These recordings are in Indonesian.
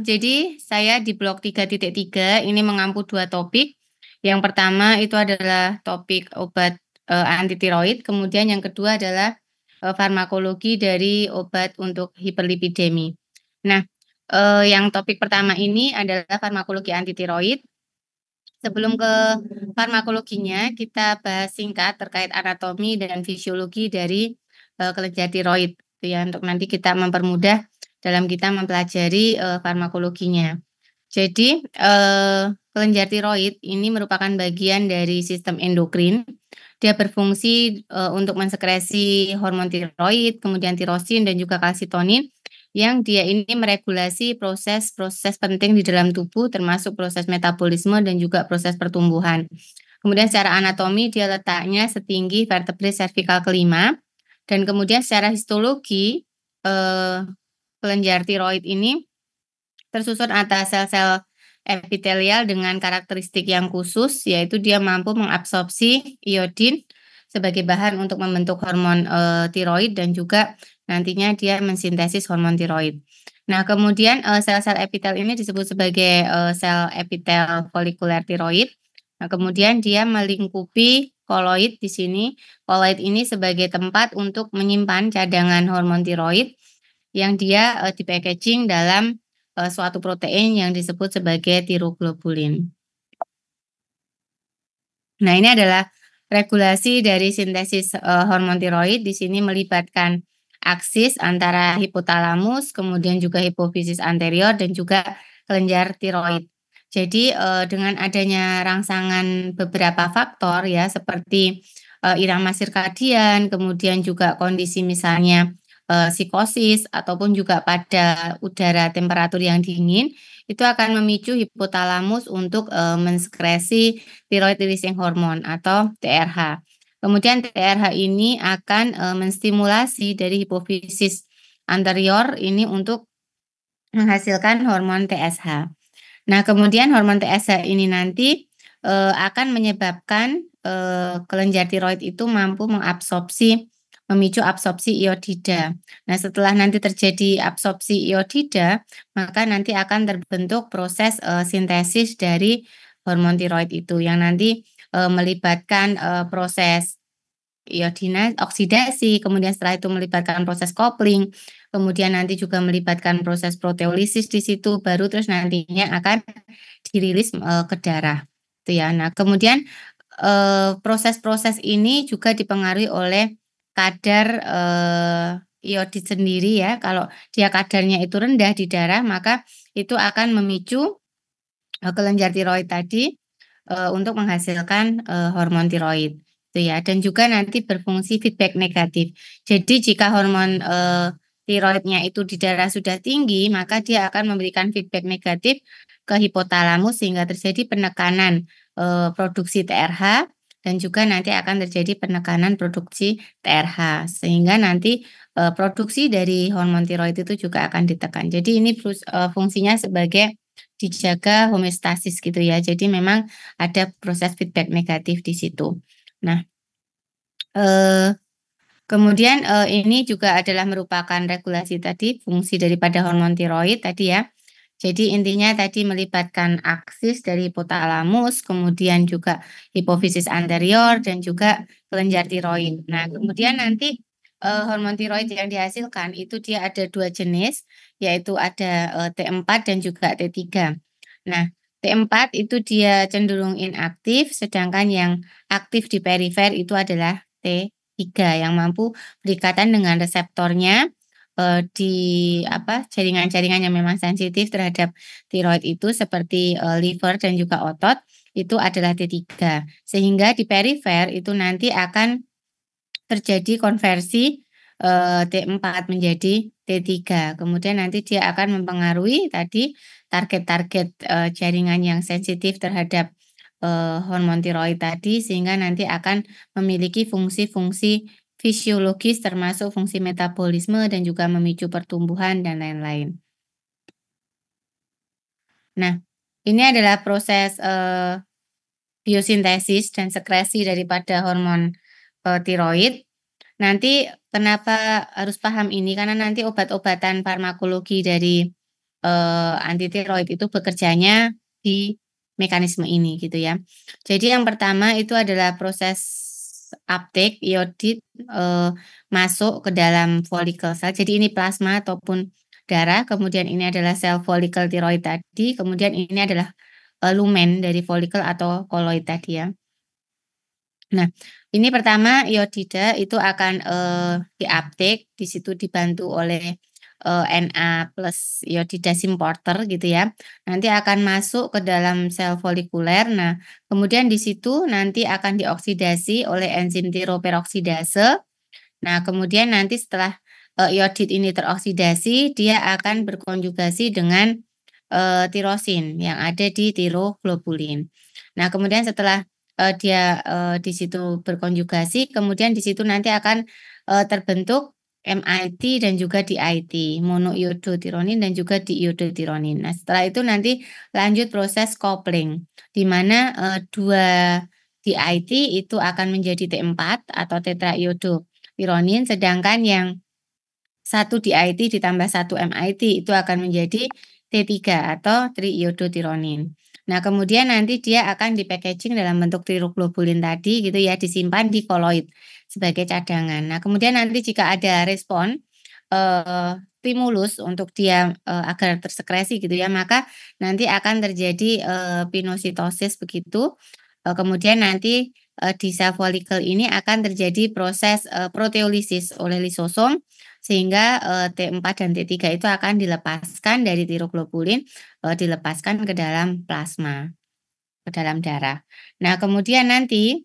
Jadi saya di blok 3.3 ini mengampu 2 topik. Yang pertama itu adalah topik obat, anti tiroid, kemudian yang kedua adalah, farmakologi dari obat untuk hiperlipidemi. Nah, yang topik pertama ini adalah farmakologi anti tiroid. Sebelum ke farmakologinya, kita bahas singkat terkait anatomi dan fisiologi dari, kelenjar tiroid, gitu ya, untuk nanti kita mempermudah dalam kita mempelajari, farmakologinya. Jadi, kelenjar tiroid ini merupakan bagian dari sistem endokrin. Dia berfungsi, untuk mensekresi hormon tiroid, kemudian tirosin dan juga kalsitonin, yang dia ini meregulasi proses-proses penting di dalam tubuh, termasuk proses metabolisme dan juga proses pertumbuhan. Kemudian secara anatomi dia letaknya setinggi vertebrae servikal kelima, dan kemudian secara histologi, eee, kelenjar tiroid ini tersusun atas sel-sel epitelial dengan karakteristik yang khusus, yaitu dia mampu mengabsorpsi iodin sebagai bahan untuk membentuk hormon, tiroid dan juga nantinya dia mensintesis hormon tiroid. Nah, kemudian, sel-sel epitel ini disebut sebagai, sel epitel folikuler tiroid. Nah, kemudian dia melingkupi koloid di sini. Koloid ini sebagai tempat untuk menyimpan cadangan hormon tiroid yang dia, di-packaging dalam suatu protein yang disebut sebagai tiroglobulin. Nah, ini adalah regulasi dari sintesis, hormon tiroid. Di sini melibatkan aksis antara hipotalamus, kemudian juga hipofisis anterior dan juga kelenjar tiroid. Jadi, dengan adanya rangsangan beberapa faktor ya seperti, irama sirkadian, kemudian juga kondisi misalnya, psikosis ataupun juga pada udara temperatur yang dingin, itu akan memicu hipotalamus untuk, mensekresi thyroid releasing hormone atau TRH. Kemudian TRH ini akan, menstimulasi dari hipofisis anterior ini untuk menghasilkan hormon TSH. Nah, kemudian hormon TSH ini nanti, akan menyebabkan, kelenjar tiroid itu mampu memicu absorpsi iodida. Nah, setelah nanti terjadi absorpsi iodida, maka nanti akan terbentuk proses, sintesis dari hormon tiroid itu yang nanti, melibatkan, proses oksidasi, kemudian setelah itu melibatkan proses coupling, kemudian nanti juga melibatkan proses proteolisis di situ, baru terus nantinya akan dirilis, ke darah, itu ya. Nah, kemudian, proses-proses ini juga dipengaruhi oleh kadar, iodid sendiri ya. Kalau dia kadarnya itu rendah di darah, maka itu akan memicu, kelenjar tiroid tadi, untuk menghasilkan, hormon tiroid, itu ya. Dan juga nanti berfungsi feedback negatif. Jadi jika hormon, tiroidnya itu di darah sudah tinggi, maka dia akan memberikan feedback negatif ke hipotalamus sehingga terjadi penekanan, produksi TRH dan juga nanti akan terjadi penekanan produksi TRH. Sehingga nanti, produksi dari hormon tiroid itu juga akan ditekan. Jadi ini fungsinya sebagai dijaga homeostasis gitu ya. Jadi memang ada proses feedback negatif di situ. Nah, eee, kemudian, ini juga adalah merupakan regulasi tadi, fungsi daripada hormon tiroid tadi ya. Jadi intinya tadi melibatkan aksis dari hipotalamus, kemudian juga hipofisis anterior dan juga kelenjar tiroid. Nah, kemudian nanti, hormon tiroid yang dihasilkan itu dia ada 2 jenis, yaitu ada, T4 dan juga T3. Nah, T4 itu dia cenderung inaktif, sedangkan yang aktif di perifer itu adalah T3 yang mampu berikatan dengan reseptornya, di jaringan-jaringan yang memang sensitif terhadap tiroid itu seperti, liver dan juga otot, itu adalah T3. Sehingga di perifer itu nanti akan terjadi konversi, T4 menjadi T3. Kemudian nanti dia akan mempengaruhi tadi target-target, jaringan yang sensitif terhadap, hormon tiroid tadi, sehingga nanti akan memiliki fungsi-fungsi fisiologis termasuk fungsi metabolisme dan juga memicu pertumbuhan dan lain-lain. Nah, ini adalah proses, biosintesis dan sekresi daripada hormon, tiroid. Nanti kenapa harus paham ini, karena nanti obat-obatan farmakologi dari, antitiroid itu bekerjanya di mekanisme ini gitu ya. Jadi yang pertama itu adalah proses uptake iodid, masuk ke dalam folikel sel. Jadi ini plasma ataupun darah, kemudian ini adalah sel folikel tiroid tadi, kemudian ini adalah, lumen dari folikel atau koloid tadi ya. Nah, ini pertama iodida itu akan, di-uptake, di situ dibantu oleh, Na plus iodida importer gitu ya. Nanti akan masuk ke dalam sel folikuler. Nah, kemudian di situ nanti akan dioksidasi oleh enzim tiroperoksidase. Nah, kemudian nanti setelah, iodid ini teroksidasi, dia akan berkonjugasi dengan, tirosin yang ada di tiroglobulin. Nah, kemudian setelah, dia, di situ berkonjugasi, kemudian di situ nanti akan, terbentuk MIT dan juga DIT, monoiodotirion dan juga diiodotirion. Nah, setelah itu nanti lanjut proses coupling, di mana, 2 DIT itu akan menjadi T4 atau tetraiodotironin, sedangkan yang 1 DIT ditambah 1 MIT itu akan menjadi T3 atau triiodotironin. Nah, kemudian nanti dia akan di-packaging dalam bentuk tiroglobulin tadi gitu ya, disimpan di koloid sebagai cadangan. Nah, kemudian nanti jika ada respon, stimulus untuk dia, agar tersekresi gitu ya, maka nanti akan terjadi, pinositosis begitu, kemudian nanti, di sel folikel ini akan terjadi proses, proteolisis oleh lisosom sehingga, T4 dan T3 itu akan dilepaskan dari tiroglobulin, dilepaskan ke dalam plasma, ke dalam darah. Nah, kemudian nanti,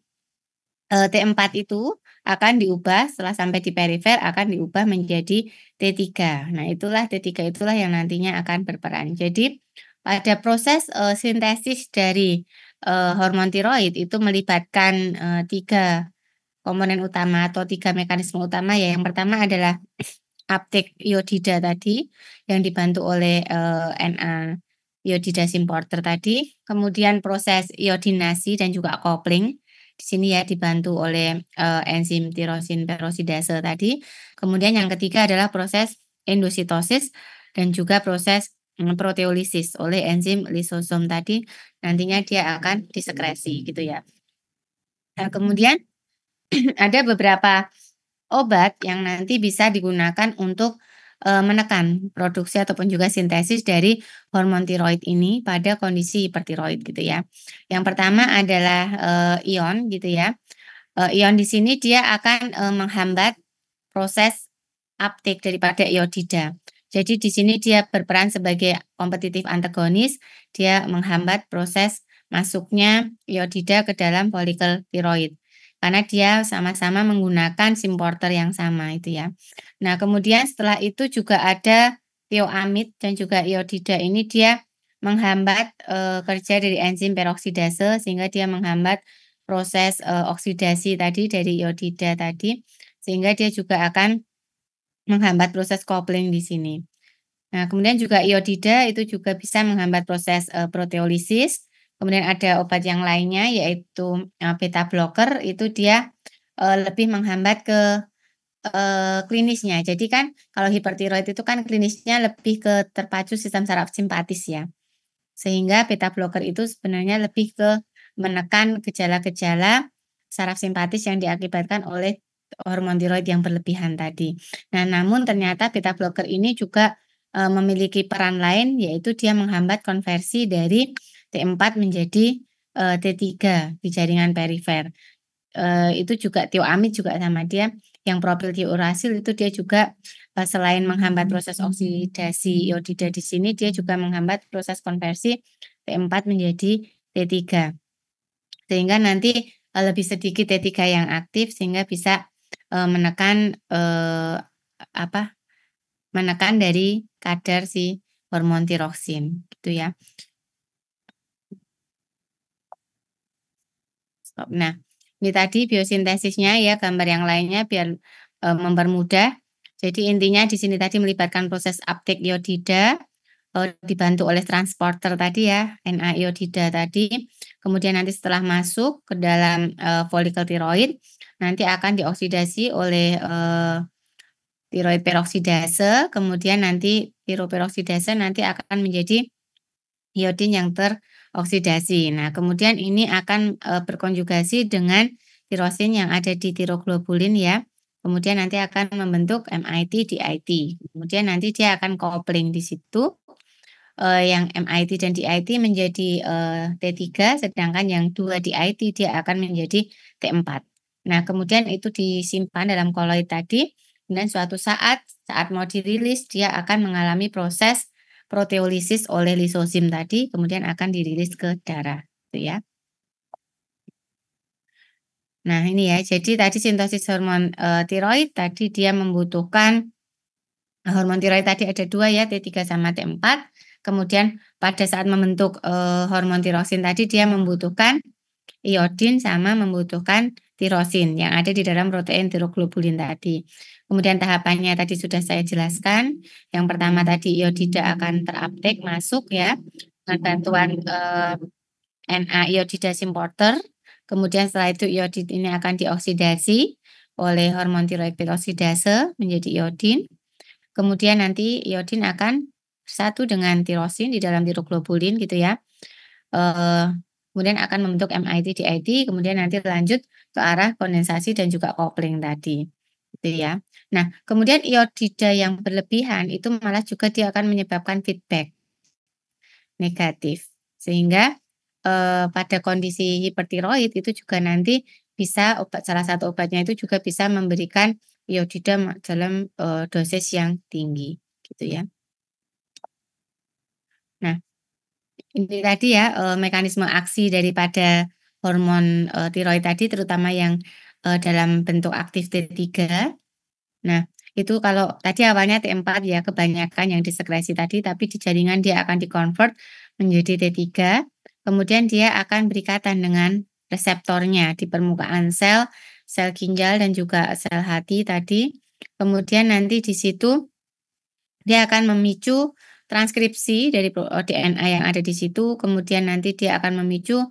T4 itu akan diubah setelah sampai di perifer akan diubah menjadi T3. Nah, itulah T3 itulah yang nantinya akan berperan. Jadi, pada proses, sintesis dari, hormon tiroid itu melibatkan, 3 komponen utama atau 3 mekanisme utama ya. Yang pertama adalah uptake iodida tadi yang dibantu oleh, Na iodidase importer tadi, kemudian proses iodinasi dan juga coupling. Di sini ya dibantu oleh, enzim tirosin peroxidase tadi. Kemudian yang ketiga adalah proses endositosis dan juga proses, proteolisis oleh enzim lisosom tadi, nantinya dia akan disekresi gitu ya. Nah, kemudian ada beberapa obat yang nanti bisa digunakan untuk, menekan produksi ataupun juga sintesis dari hormon tiroid ini pada kondisi hipertiroid gitu ya. Yang pertama adalah, ion gitu ya. Ion di sini dia akan, menghambat proses uptake daripada iodida. Jadi di sini dia berperan sebagai kompetitif antagonis, dia menghambat proses masuknya iodida ke dalam folikel tiroid. Karena dia sama-sama menggunakan importer yang sama itu ya. Nah, kemudian setelah itu juga ada thioamid dan juga iodida ini dia menghambat, kerja dari enzim peroksidase sehingga dia menghambat proses, oksidasi tadi dari iodida tadi, sehingga dia juga akan menghambat proses coupling di sini. Nah, kemudian juga iodida itu juga bisa menghambat proses, proteolisis. Kemudian ada obat yang lainnya yaitu, beta blocker itu dia, lebih menghambat ke, klinisnya. Jadi kan kalau hipertiroid itu kan klinisnya lebih ke terpacu sistem saraf simpatis ya. Sehingga beta blocker itu sebenarnya lebih ke menekan gejala-gejala saraf simpatis yang diakibatkan oleh hormon tiroid yang berlebihan tadi. Nah, namun ternyata beta blocker ini juga, memiliki peran lain yaitu dia menghambat konversi dari T4 menjadi, T3 di jaringan perifer. Itu juga thioamid juga sama dia yang propilthiouracil itu dia juga, selain menghambat proses oksidasi iodida di sini, dia juga menghambat proses konversi T4 menjadi T3. Sehingga nanti, lebih sedikit T3 yang aktif sehingga bisa, menekan, apa, menekan dari kadar si hormon tiroksin gitu ya. Nah, ini tadi biosintesisnya ya, gambar yang lainnya biar, mempermudah. Jadi intinya di sini tadi melibatkan proses uptake iodida, dibantu oleh transporter tadi ya, Na iodida tadi. Kemudian nanti setelah masuk ke dalam, folikel tiroid, nanti akan dioksidasi oleh, tiroid peroksidase, kemudian nanti piroperoksidase nanti akan menjadi iodin yang teroksidasi. Nah, kemudian ini akan, berkonjugasi dengan tirosin yang ada di tiroglobulin ya. Kemudian nanti akan membentuk MIT, DIT. Kemudian nanti dia akan kopling di situ, yang MIT dan DIT menjadi, T3, sedangkan yang 2 DIT dia akan menjadi T4. Nah, kemudian itu disimpan dalam koloid tadi, dan suatu saat mau dirilis dia akan mengalami proses proteolisis oleh lisosim tadi, kemudian akan dirilis ke darah, gitu ya. Nah, ini ya, jadi tadi sintesis hormon, tiroid tadi dia membutuhkan hormon tiroid tadi ada 2 ya, T3 sama T4. Kemudian pada saat membentuk, hormon tirosin tadi dia membutuhkan iodin sama membutuhkan tirosin yang ada di dalam protein tiroglobulin tadi. Kemudian tahapannya tadi sudah saya jelaskan. Yang pertama tadi iodida akan teruptake masuk ya, dengan bantuan, Na iodida-symporter. Kemudian setelah itu iodid ini akan dioksidasi oleh hormon tiroid peroksidase menjadi iodin. Kemudian nanti iodin akan bersatu dengan tirosin di dalam tiroglobulin gitu ya. Kemudian akan membentuk MIT, DIT, kemudian nanti lanjut ke arah kondensasi dan juga coupling tadi, gitu ya. Nah, kemudian iodida yang berlebihan itu malah juga dia akan menyebabkan feedback negatif. Sehingga, pada kondisi hipertiroid itu juga nanti bisa salah satu obatnya itu juga bisa memberikan iodida dalam, dosis yang tinggi, gitu ya. Nah, ini tadi ya, mekanisme aksi daripada hormon, tiroid tadi terutama yang, dalam bentuk aktif T3. Nah, itu kalau tadi awalnya T4 ya kebanyakan yang disekresi tadi, tapi di jaringan dia akan di-convert menjadi T3, kemudian dia akan berikatan dengan reseptornya di permukaan sel, sel ginjal dan juga sel hati tadi. Kemudian nanti di situ dia akan memicu transkripsi dari DNA yang ada di situ, kemudian nanti dia akan memicu,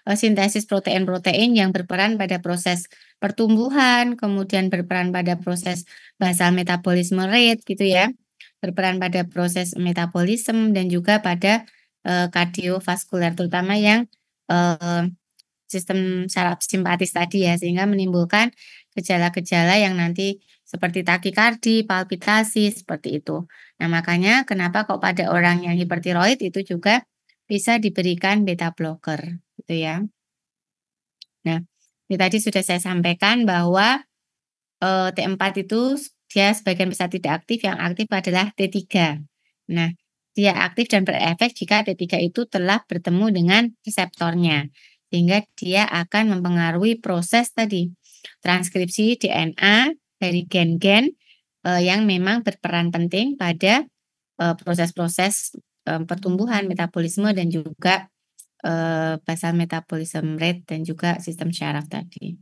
sintesis protein-protein yang berperan pada proses pertumbuhan, kemudian berperan pada proses basal metabolisme rate gitu ya, berperan pada proses metabolisme dan juga pada, kardiovaskuler terutama yang, eee, sistem saraf simpatis tadi ya, sehingga menimbulkan gejala-gejala yang nanti seperti takikardi, palpitasi, seperti itu. Nah, makanya kenapa kok pada orang yang hipertiroid itu juga bisa diberikan beta blocker, gitu ya. Nah, ini tadi sudah saya sampaikan bahwa, T4 itu dia sebagian besar tidak aktif, yang aktif adalah T3. Nah, dia aktif dan berefek jika T3 itu telah bertemu dengan reseptornya, sehingga dia akan mempengaruhi proses tadi, transkripsi DNA dari gen-gen, yang memang berperan penting pada, proses-proses, pertumbuhan, metabolisme dan juga, basal metabolism rate dan juga sistem syaraf tadi,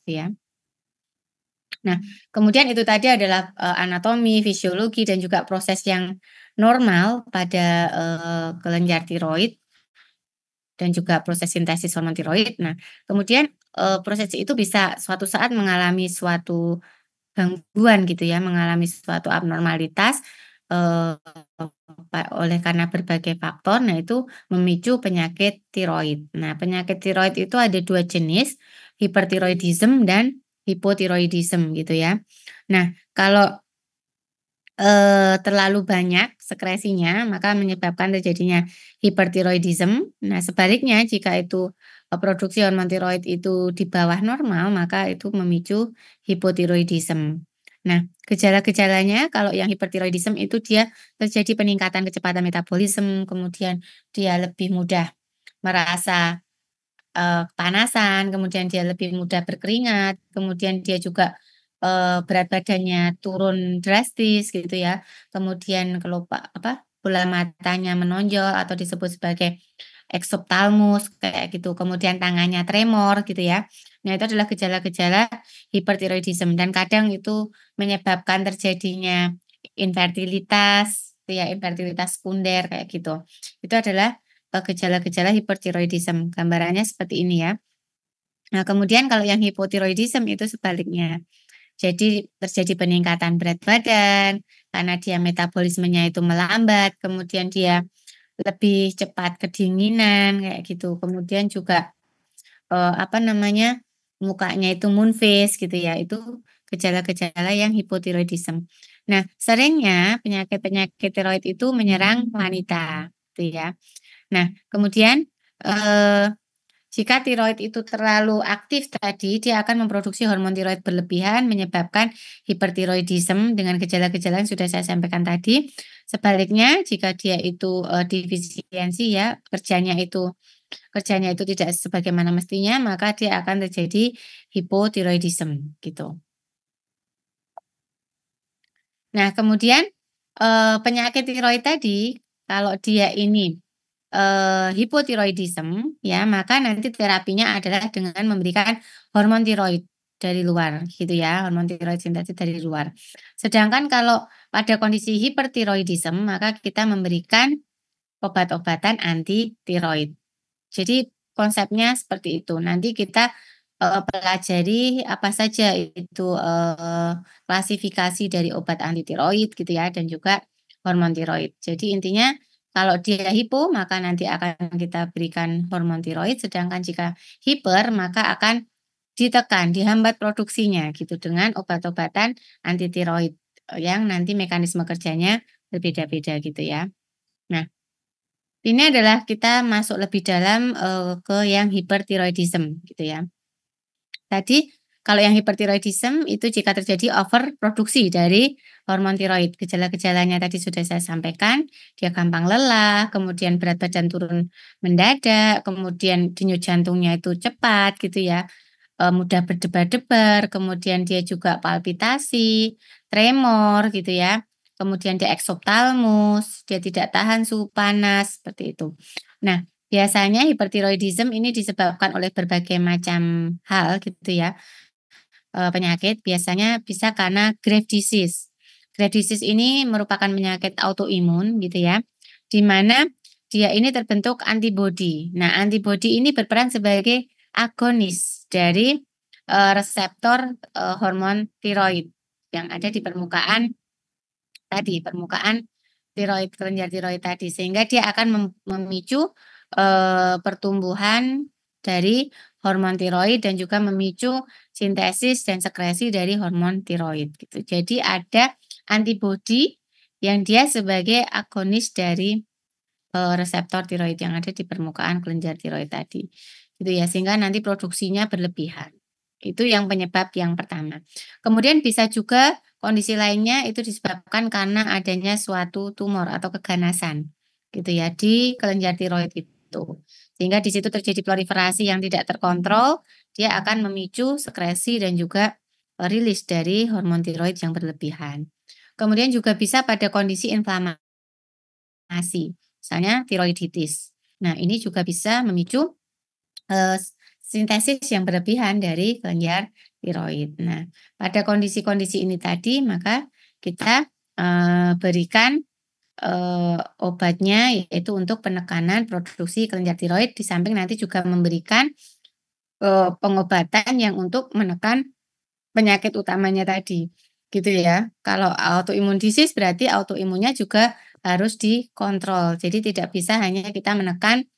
ya. Nah, kemudian itu tadi adalah, anatomi, fisiologi, dan juga proses yang normal pada, kelenjar tiroid dan juga proses sintesis hormon tiroid. Nah, kemudian, proses itu bisa suatu saat mengalami suatu gangguan gitu ya, mengalami suatu abnormalitas, eee, oleh karena berbagai faktor, nah itu memicu penyakit tiroid. Nah, penyakit tiroid itu ada 2 jenis, hipertiroidism dan hipotiroidism gitu ya. Nah, kalau, terlalu banyak sekresinya, maka menyebabkan terjadinya hipertiroidism. Nah, sebaliknya jika itu, produksi hormon tiroid itu di bawah normal, maka itu memicu hipotiroidism. Nah, gejala-gejalanya kalau yang hipertiroidism itu dia terjadi peningkatan kecepatan metabolisme, kemudian dia lebih mudah merasa kepanasan, kemudian dia lebih mudah berkeringat, kemudian dia juga, berat badannya turun drastis gitu ya, kemudian bola matanya menonjol atau disebut sebagai eksoptalmus kayak gitu, kemudian tangannya tremor gitu ya. Nah, itu adalah gejala-gejala hipertiroidisme dan kadang itu menyebabkan terjadinya infertilitas, gitu ya, infertilitas sekunder kayak gitu. Itu adalah gejala-gejala hipertiroidisme, gambarannya seperti ini ya. Nah, kemudian kalau yang hipotiroidisme itu sebaliknya. Jadi terjadi peningkatan berat badan, karena dia metabolismenya itu melambat, kemudian dia lebih cepat kedinginan kayak gitu. Kemudian juga, apa namanya, mukanya itu moon face gitu ya, itu gejala-gejala yang hipotiroidisme. Nah, seringnya penyakit-penyakit tiroid itu menyerang wanita, gitu ya. Nah, kemudian, eee jika tiroid itu terlalu aktif tadi, dia akan memproduksi hormon tiroid berlebihan menyebabkan hipertiroidisme dengan gejala-gejala yang sudah saya sampaikan tadi. Sebaliknya, jika dia itu, defisiensi ya, kerjanya itu tidak sebagaimana mestinya, maka dia akan terjadi hipotiroidisme, gitu. Nah, kemudian, penyakit tiroid tadi, kalau dia ini hipotiroidisme ya, maka nanti terapinya adalah dengan memberikan hormon tiroid dari luar gitu ya, hormon tiroid sintetis dari luar. Sedangkan kalau pada kondisi hipertiroidisme, maka kita memberikan obat-obatan anti tiroid. Jadi konsepnya seperti itu. Nanti kita, pelajari apa saja itu, klasifikasi dari obat anti tiroid gitu ya dan juga hormon tiroid. Jadi intinya kalau dia hipo maka nanti akan kita berikan hormon tiroid, sedangkan jika hiper maka akan ditekan, dihambat produksinya gitu dengan obat-obatan anti tiroid, yang nanti mekanisme kerjanya berbeda-beda gitu ya. Nah, ini adalah kita masuk lebih dalam, ke yang hipertiroidisme gitu ya. Tadi kalau yang hipertiroidisme itu jika terjadi overproduksi dari hormon tiroid. Gejala-gejalanya tadi sudah saya sampaikan, dia gampang lelah, kemudian berat badan turun mendadak, kemudian denyut jantungnya itu cepat gitu ya, mudah berdebar-debar, kemudian dia juga palpitasi, tremor gitu ya, kemudian dia eksoptalmus, dia tidak tahan suhu panas, seperti itu. Nah, biasanya hipertiroidisme ini disebabkan oleh berbagai macam hal gitu ya, penyakit, biasanya bisa karena Graves' disease. Graves' disease ini merupakan penyakit autoimun gitu ya, di mana dia ini terbentuk antibodi. Nah, antibodi ini berperan sebagai agonis dari, reseptor, hormon tiroid yang ada di permukaan tadi, permukaan tiroid, kelenjar tiroid tadi, sehingga dia akan memicu, pertumbuhan dari hormon tiroid dan juga memicu sintesis dan sekresi dari hormon tiroid gitu. Jadi ada antibodi yang dia sebagai agonis dari, reseptor tiroid yang ada di permukaan kelenjar tiroid tadi, gitu ya, sehingga nanti produksinya berlebihan. Itu yang penyebab yang pertama. Kemudian bisa juga kondisi lainnya itu disebabkan karena adanya suatu tumor atau keganasan, gitu ya, di kelenjar tiroid itu. Sehingga di situ terjadi proliferasi yang tidak terkontrol, dia akan memicu sekresi dan juga, rilis dari hormon tiroid yang berlebihan. Kemudian juga bisa pada kondisi inflamasi. Misalnya tiroiditis. Nah, ini juga bisa memicu, sintesis yang berlebihan dari kelenjar tiroid. Nah, pada kondisi-kondisi ini tadi maka kita, berikan, obatnya yaitu untuk penekanan produksi kelenjar tiroid, di samping nanti juga memberikan, pengobatan yang untuk menekan penyakit utamanya tadi, gitu ya. Kalau autoimun disease berarti autoimunnya juga harus dikontrol. Jadi tidak bisa hanya kita menekan,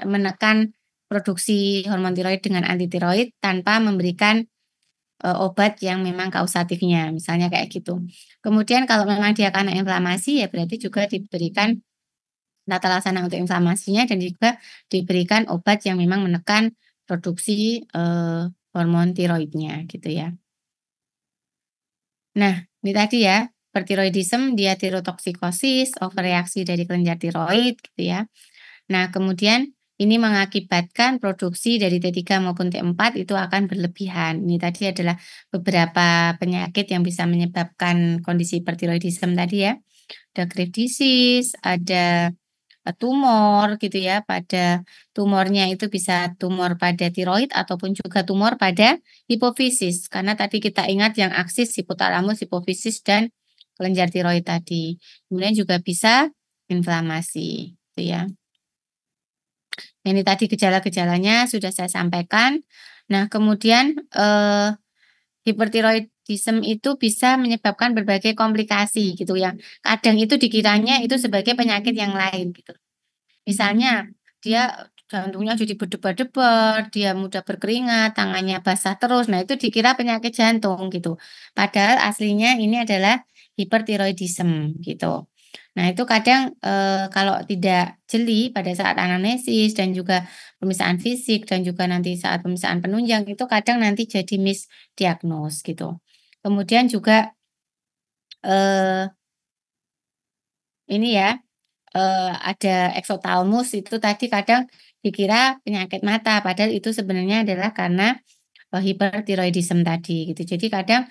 menekan produksi hormon tiroid dengan anti tiroid tanpa memberikan, obat yang memang kausatifnya, misalnya kayak gitu. Kemudian kalau memang dia karena inflamasi ya berarti juga diberikan tata laksana untuk inflamasinya dan juga diberikan obat yang memang menekan produksi, hormon tiroidnya gitu ya. Nah, ini tadi ya, hipertiroidisme, dia tirotoksikosis, overreaksi dari kelenjar tiroid gitu ya. Nah, kemudian ini mengakibatkan produksi dari T3 maupun T4 itu akan berlebihan. Ini tadi adalah beberapa penyakit yang bisa menyebabkan kondisi hipertiroidisme tadi ya. Ada Graves' disease, ada tumor gitu ya, pada tumornya itu bisa tumor pada tiroid ataupun juga tumor pada hipofisis, karena tadi kita ingat yang aksis hipotalamus, hipofisis, dan kelenjar tiroid tadi. Kemudian juga bisa inflamasi, gitu ya. Ini tadi gejala-gejalanya sudah saya sampaikan. Nah, kemudian, hipertiroid tiroidisme itu bisa menyebabkan berbagai komplikasi gitu yang kadang itu dikiranya itu sebagai penyakit yang lain gitu. Misalnya dia jantungnya jadi berdebar-debar, dia mudah berkeringat, tangannya basah terus, nah itu dikira penyakit jantung gitu. Padahal aslinya ini adalah hipertiroidisme gitu. Nah itu kadang, kalau tidak jeli pada saat anamnesis dan juga pemeriksaan fisik dan juga nanti saat pemeriksaan penunjang itu kadang nanti jadi misdiagnose gitu. Kemudian juga, eee, ini ya, ada eksotalmus itu tadi kadang dikira penyakit mata, padahal itu sebenarnya adalah karena, hipertiroidisme tadi gitu. Jadi kadang,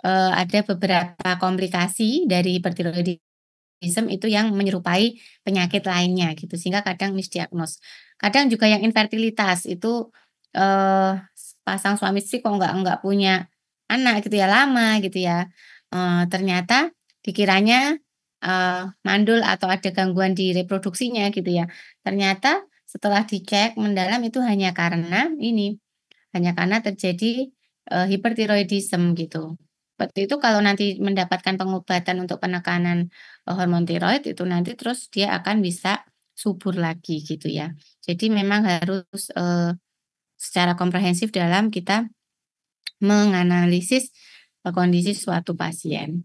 ada beberapa komplikasi dari hipertiroidisme itu yang menyerupai penyakit lainnya gitu, sehingga kadang misdiagnose. Kadang juga yang infertilitas itu, pasang suami istri kok nggak punya anak gitu ya, lama gitu ya, ternyata dikiranya, mandul atau ada gangguan di reproduksinya gitu ya. Ternyata setelah dicek mendalam itu hanya karena ini, hanya karena terjadi, hipertiroidisme gitu. Seperti itu kalau nanti mendapatkan pengobatan untuk penekanan, hormon tiroid itu nanti terus dia akan bisa subur lagi gitu ya. Jadi memang harus, secara komprehensif dalam kita menganalisis, kondisi suatu pasien.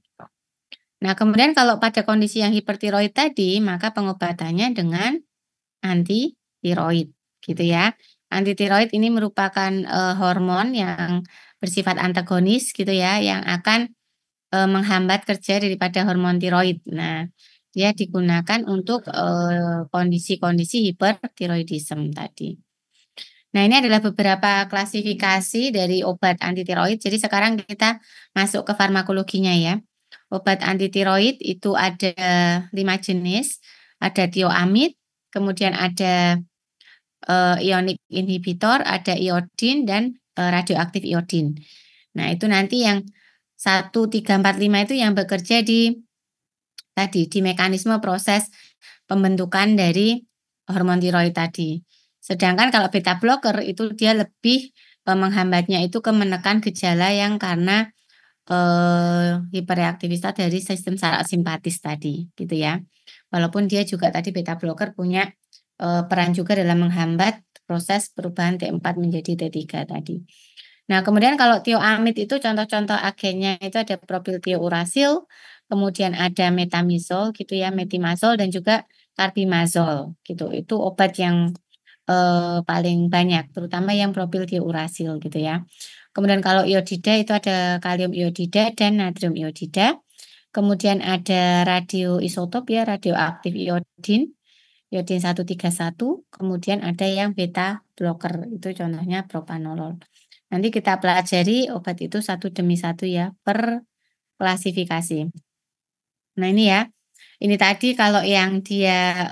Nah kemudian kalau pada kondisi yang hipertiroid tadi, maka pengobatannya dengan anti tiroid gitu ya. Anti tiroid ini merupakan, hormon yang bersifat antagonis gitu ya, yang akan, menghambat kerja daripada hormon tiroid. Nah, dia digunakan untuk, kondisi-kondisi hipertiroidisme tadi. Nah, ini adalah beberapa klasifikasi dari obat anti tiroid. Jadi sekarang kita masuk ke farmakologinya ya. Obat anti tiroid itu ada 5 jenis, ada tioamid, kemudian ada ionic inhibitor, ada iodin dan, radioaktif iodin. Nah, itu nanti yang 1, 3, 4, 5 itu yang bekerja di mekanisme proses pembentukan dari hormon tiroid tadi. Sedangkan kalau beta blocker itu dia lebih, menghambatnya itu ke menekan gejala yang karena, hiperreaktivitas dari sistem saraf simpatis tadi, gitu ya. Walaupun dia juga tadi beta blocker punya, peran juga dalam menghambat proses perubahan T4 menjadi T3 tadi. Nah, kemudian kalau tioamid itu contoh-contoh agennya itu ada propylthiouracil, kemudian ada metamizol gitu ya, metimazol dan juga carbimazole gitu. Itu obat yang, paling banyak, terutama yang propylthiouracil gitu ya. Kemudian kalau iodida itu ada kalium iodida dan natrium iodida. Kemudian ada radioisotop ya, radioaktif iodin, iodin 131, kemudian ada yang beta blocker, itu contohnya propanolol. Nanti kita pelajari obat itu satu demi satu ya, per klasifikasi. Nah ini ya, ini tadi kalau yang dia,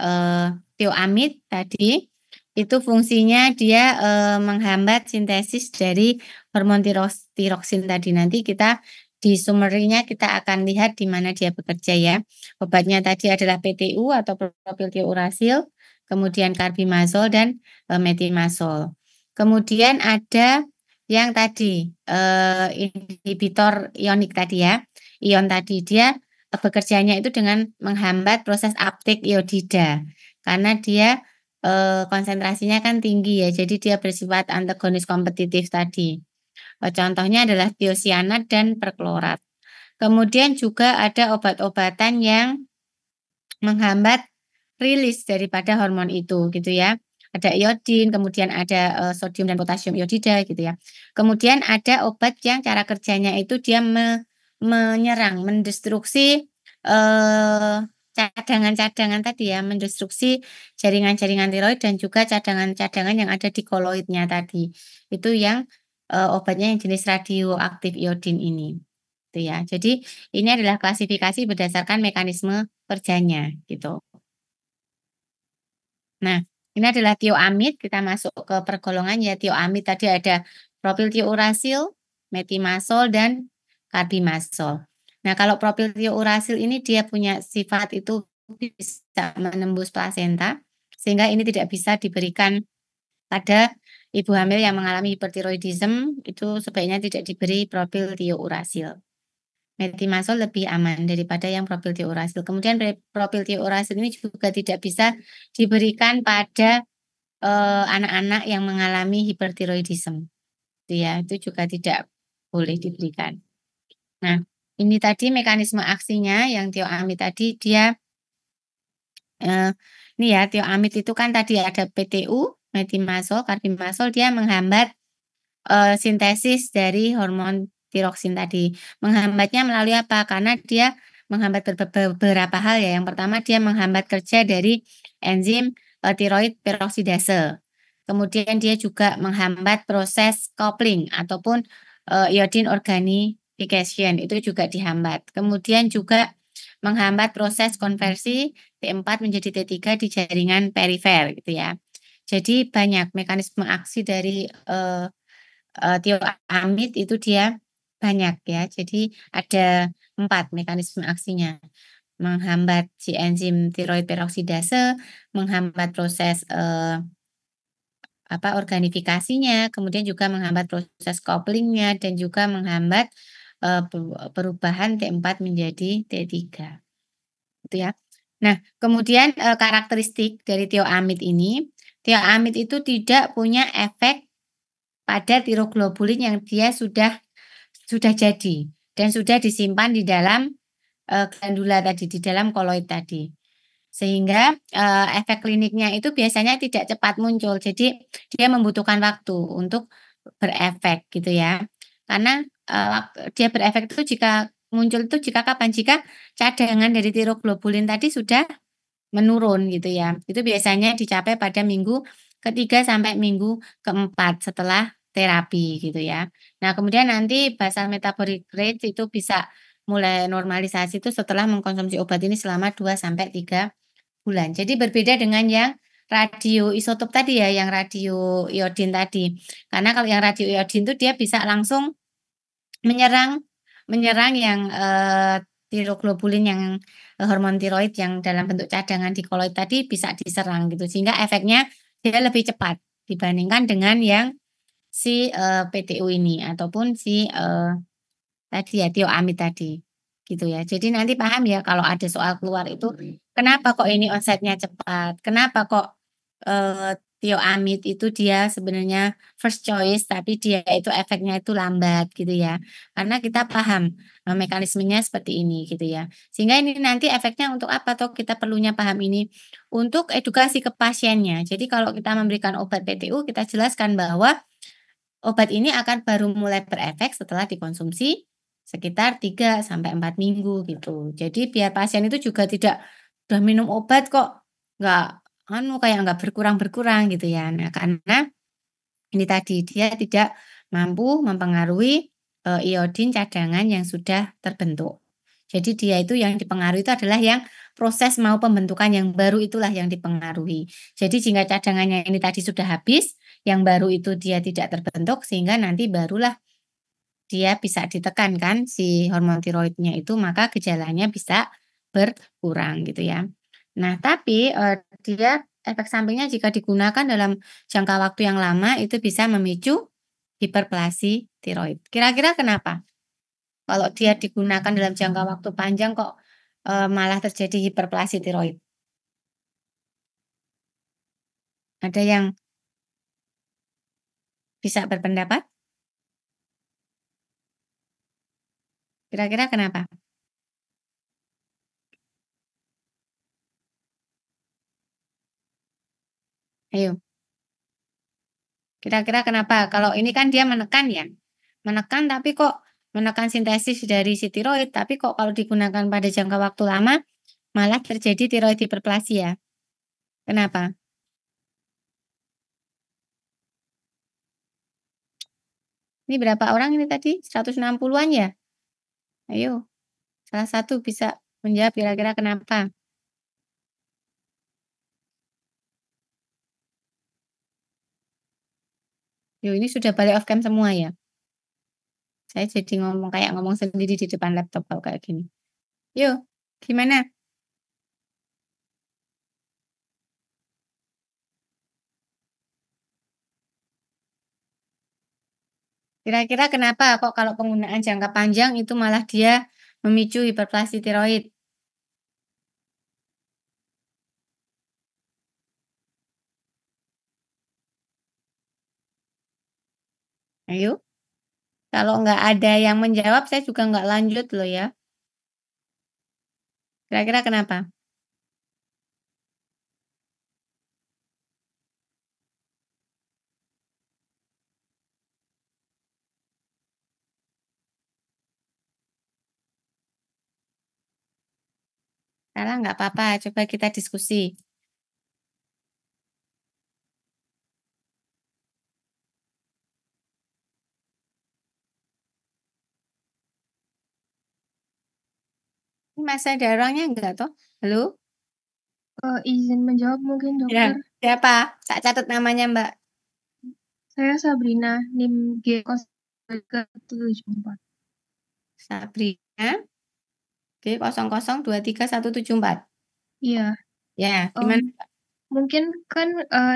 tioamid tadi, itu fungsinya dia, menghambat sintesis dari hormon tiroksin tadi. Nanti kita di summary-nya kita akan lihat di mana dia bekerja ya. Obatnya tadi adalah PTU atau propylthiouracil, kemudian carbimazole dan, metimazole. Kemudian ada yang tadi, inhibitor ionik tadi ya, ion tadi dia bekerjanya itu dengan menghambat proses uptake iodida, karena dia, konsentrasinya kan tinggi ya, jadi dia bersifat antagonis kompetitif tadi. Contohnya adalah tiosianat dan perklorat. Kemudian juga ada obat-obatan yang menghambat rilis daripada hormon itu gitu ya. Ada iodin, kemudian ada, sodium dan potasium iodida gitu ya. Kemudian ada obat yang cara kerjanya itu dia menyerang, mendestruksi, cadangan-cadangan tadi ya, mendestruksi jaringan-jaringan tiroid dan juga cadangan-cadangan yang ada di koloidnya tadi. Itu yang, obatnya yang jenis radioaktif iodin ini, gitu ya. Jadi ini adalah klasifikasi berdasarkan mekanisme kerjanya gitu. Nah, ini adalah tioamid, kita masuk ke pergolongan ya tioamid tadi ada propylthiouracil, metimazol, dan carbimazole. Nah, kalau propylthiouracil ini dia punya sifat itu bisa menembus plasenta, sehingga ini tidak bisa diberikan pada ibu hamil yang mengalami hipertiroidisme itu sebaiknya tidak diberi propil tiouracil. Methimazole lebih aman daripada yang propil tiouracil. Kemudian propil tiouracil ini juga tidak bisa diberikan pada, anak-anak yang mengalami hipertiroidisme, gitu ya, itu juga tidak boleh diberikan. Nah, ini tadi mekanisme aksinya yang tioamid tadi dia, eee, ini ya tioamid itu kan tadi ada PTU, methimazole, carfimazole dia menghambat sintesis dari hormon tiroksin tadi. Menghambatnya melalui apa? Karena dia menghambat beberapa hal ya. Yang pertama dia menghambat kerja dari enzim, tiroid peroksidase. Kemudian dia juga menghambat proses coupling ataupun, iodine organification itu juga dihambat. Kemudian juga menghambat proses konversi T4 menjadi T3 di jaringan perifer gitu ya. Jadi banyak mekanisme aksi dari, tioamid itu dia banyak ya, jadi ada 4 mekanisme aksinya, menghambat si enzim tiroid peroksidase, menghambat proses, organifikasinya, kemudian juga menghambat proses couplingnya dan juga menghambat, perubahan T4 menjadi T3, gitu ya. Nah, kemudian, karakteristik dari tioamid ini, tioamid itu tidak punya efek pada tiroglobulin yang dia sudah jadi dan sudah disimpan di dalam, glandula tadi, di dalam koloid tadi. Sehingga, efek kliniknya itu biasanya tidak cepat muncul, jadi dia membutuhkan waktu untuk berefek gitu ya. Karena, dia berefek itu jika muncul itu jika kapan? Jika cadangan dari tiroglobulin tadi sudah menurun gitu ya. Itu biasanya dicapai pada minggu ketiga sampai minggu keempat setelah terapi gitu ya. Nah kemudian nanti basal metabolic rate itu bisa mulai normalisasi itu setelah mengkonsumsi obat ini selama 2 sampai 3 bulan. Jadi berbeda dengan yang radioisotop tadi ya, yang radio iodin tadi. Karena kalau yang radio iodin itu dia bisa langsung menyerang menyerang yang, tiroglobulin yang, hormon tiroid yang dalam bentuk cadangan di koloid tadi bisa diserang gitu, sehingga efeknya dia lebih cepat dibandingkan dengan yang si, PTU ini ataupun si, tadi ya tioamid tadi, gitu ya. Jadi nanti paham ya kalau ada soal keluar itu, kenapa kok ini onsetnya cepat, kenapa kok, tioamid itu dia sebenarnya first choice tapi dia itu efeknya itu lambat gitu ya. Karena kita paham, mekanismenya seperti ini gitu ya. Sehingga ini nanti efeknya untuk apa toh kita perlunya paham ini, untuk edukasi ke pasiennya. Jadi kalau kita memberikan obat PTU kita jelaskan bahwa obat ini akan baru mulai berefek setelah dikonsumsi sekitar 3 sampai 4 minggu gitu. Jadi biar pasien itu juga tidak, "Udah minum obat kok nggak kayak nggak berkurang-berkurang," gitu ya. Nah, karena ini tadi, dia tidak mampu mempengaruhi, iodin cadangan yang sudah terbentuk. Jadi dia itu yang dipengaruhi itu adalah yang proses mau pembentukan yang baru itulah yang dipengaruhi. Jadi jika cadangannya ini tadi sudah habis, yang baru itu dia tidak terbentuk sehingga nanti barulah dia bisa ditekan kan si hormon tiroidnya itu, maka gejalanya bisa berkurang gitu ya. Nah tapi, dia efek sampingnya jika digunakan dalam jangka waktu yang lama itu bisa memicu hiperplasi tiroid. Kira-kira kenapa? Kalau dia digunakan dalam jangka waktu panjang kok, malah terjadi hiperplasi tiroid? Ada yang bisa berpendapat? Kira-kira kenapa? Ayo, kira-kira kenapa? Kalau ini kan dia menekan ya, menekan tapi kok menekan sintesis dari si tiroid, tapi kok kalau digunakan pada jangka waktu lama malah terjadi tiroid hiperplasia. Kenapa? Ini berapa orang ini tadi? 160-an ya? Ayo, salah satu bisa menjawab kira-kira kenapa? Yo, ini sudah balik off cam semua ya? Saya jadi ngomong kayak ngomong sendiri di depan laptop kalau kayak gini. Yo, gimana? Kira-kira kenapa kok kalau penggunaan jangka panjang itu malah dia memicu hiperplasi tiroid? Ayo, kalau nggak ada yang menjawab saya juga nggak lanjut loh ya. Kira-kira kenapa? Salah nggak apa-apa, coba kita diskusi. Ini masih ada orangnya nggak toh? Halo? Izin menjawab mungkin Ya, dokter. siapa? Tak catat namanya Mbak. Saya Sabrina, NIM G0374. Sabrina G00231174. Iya, Ya, em, gimana? mungkin kan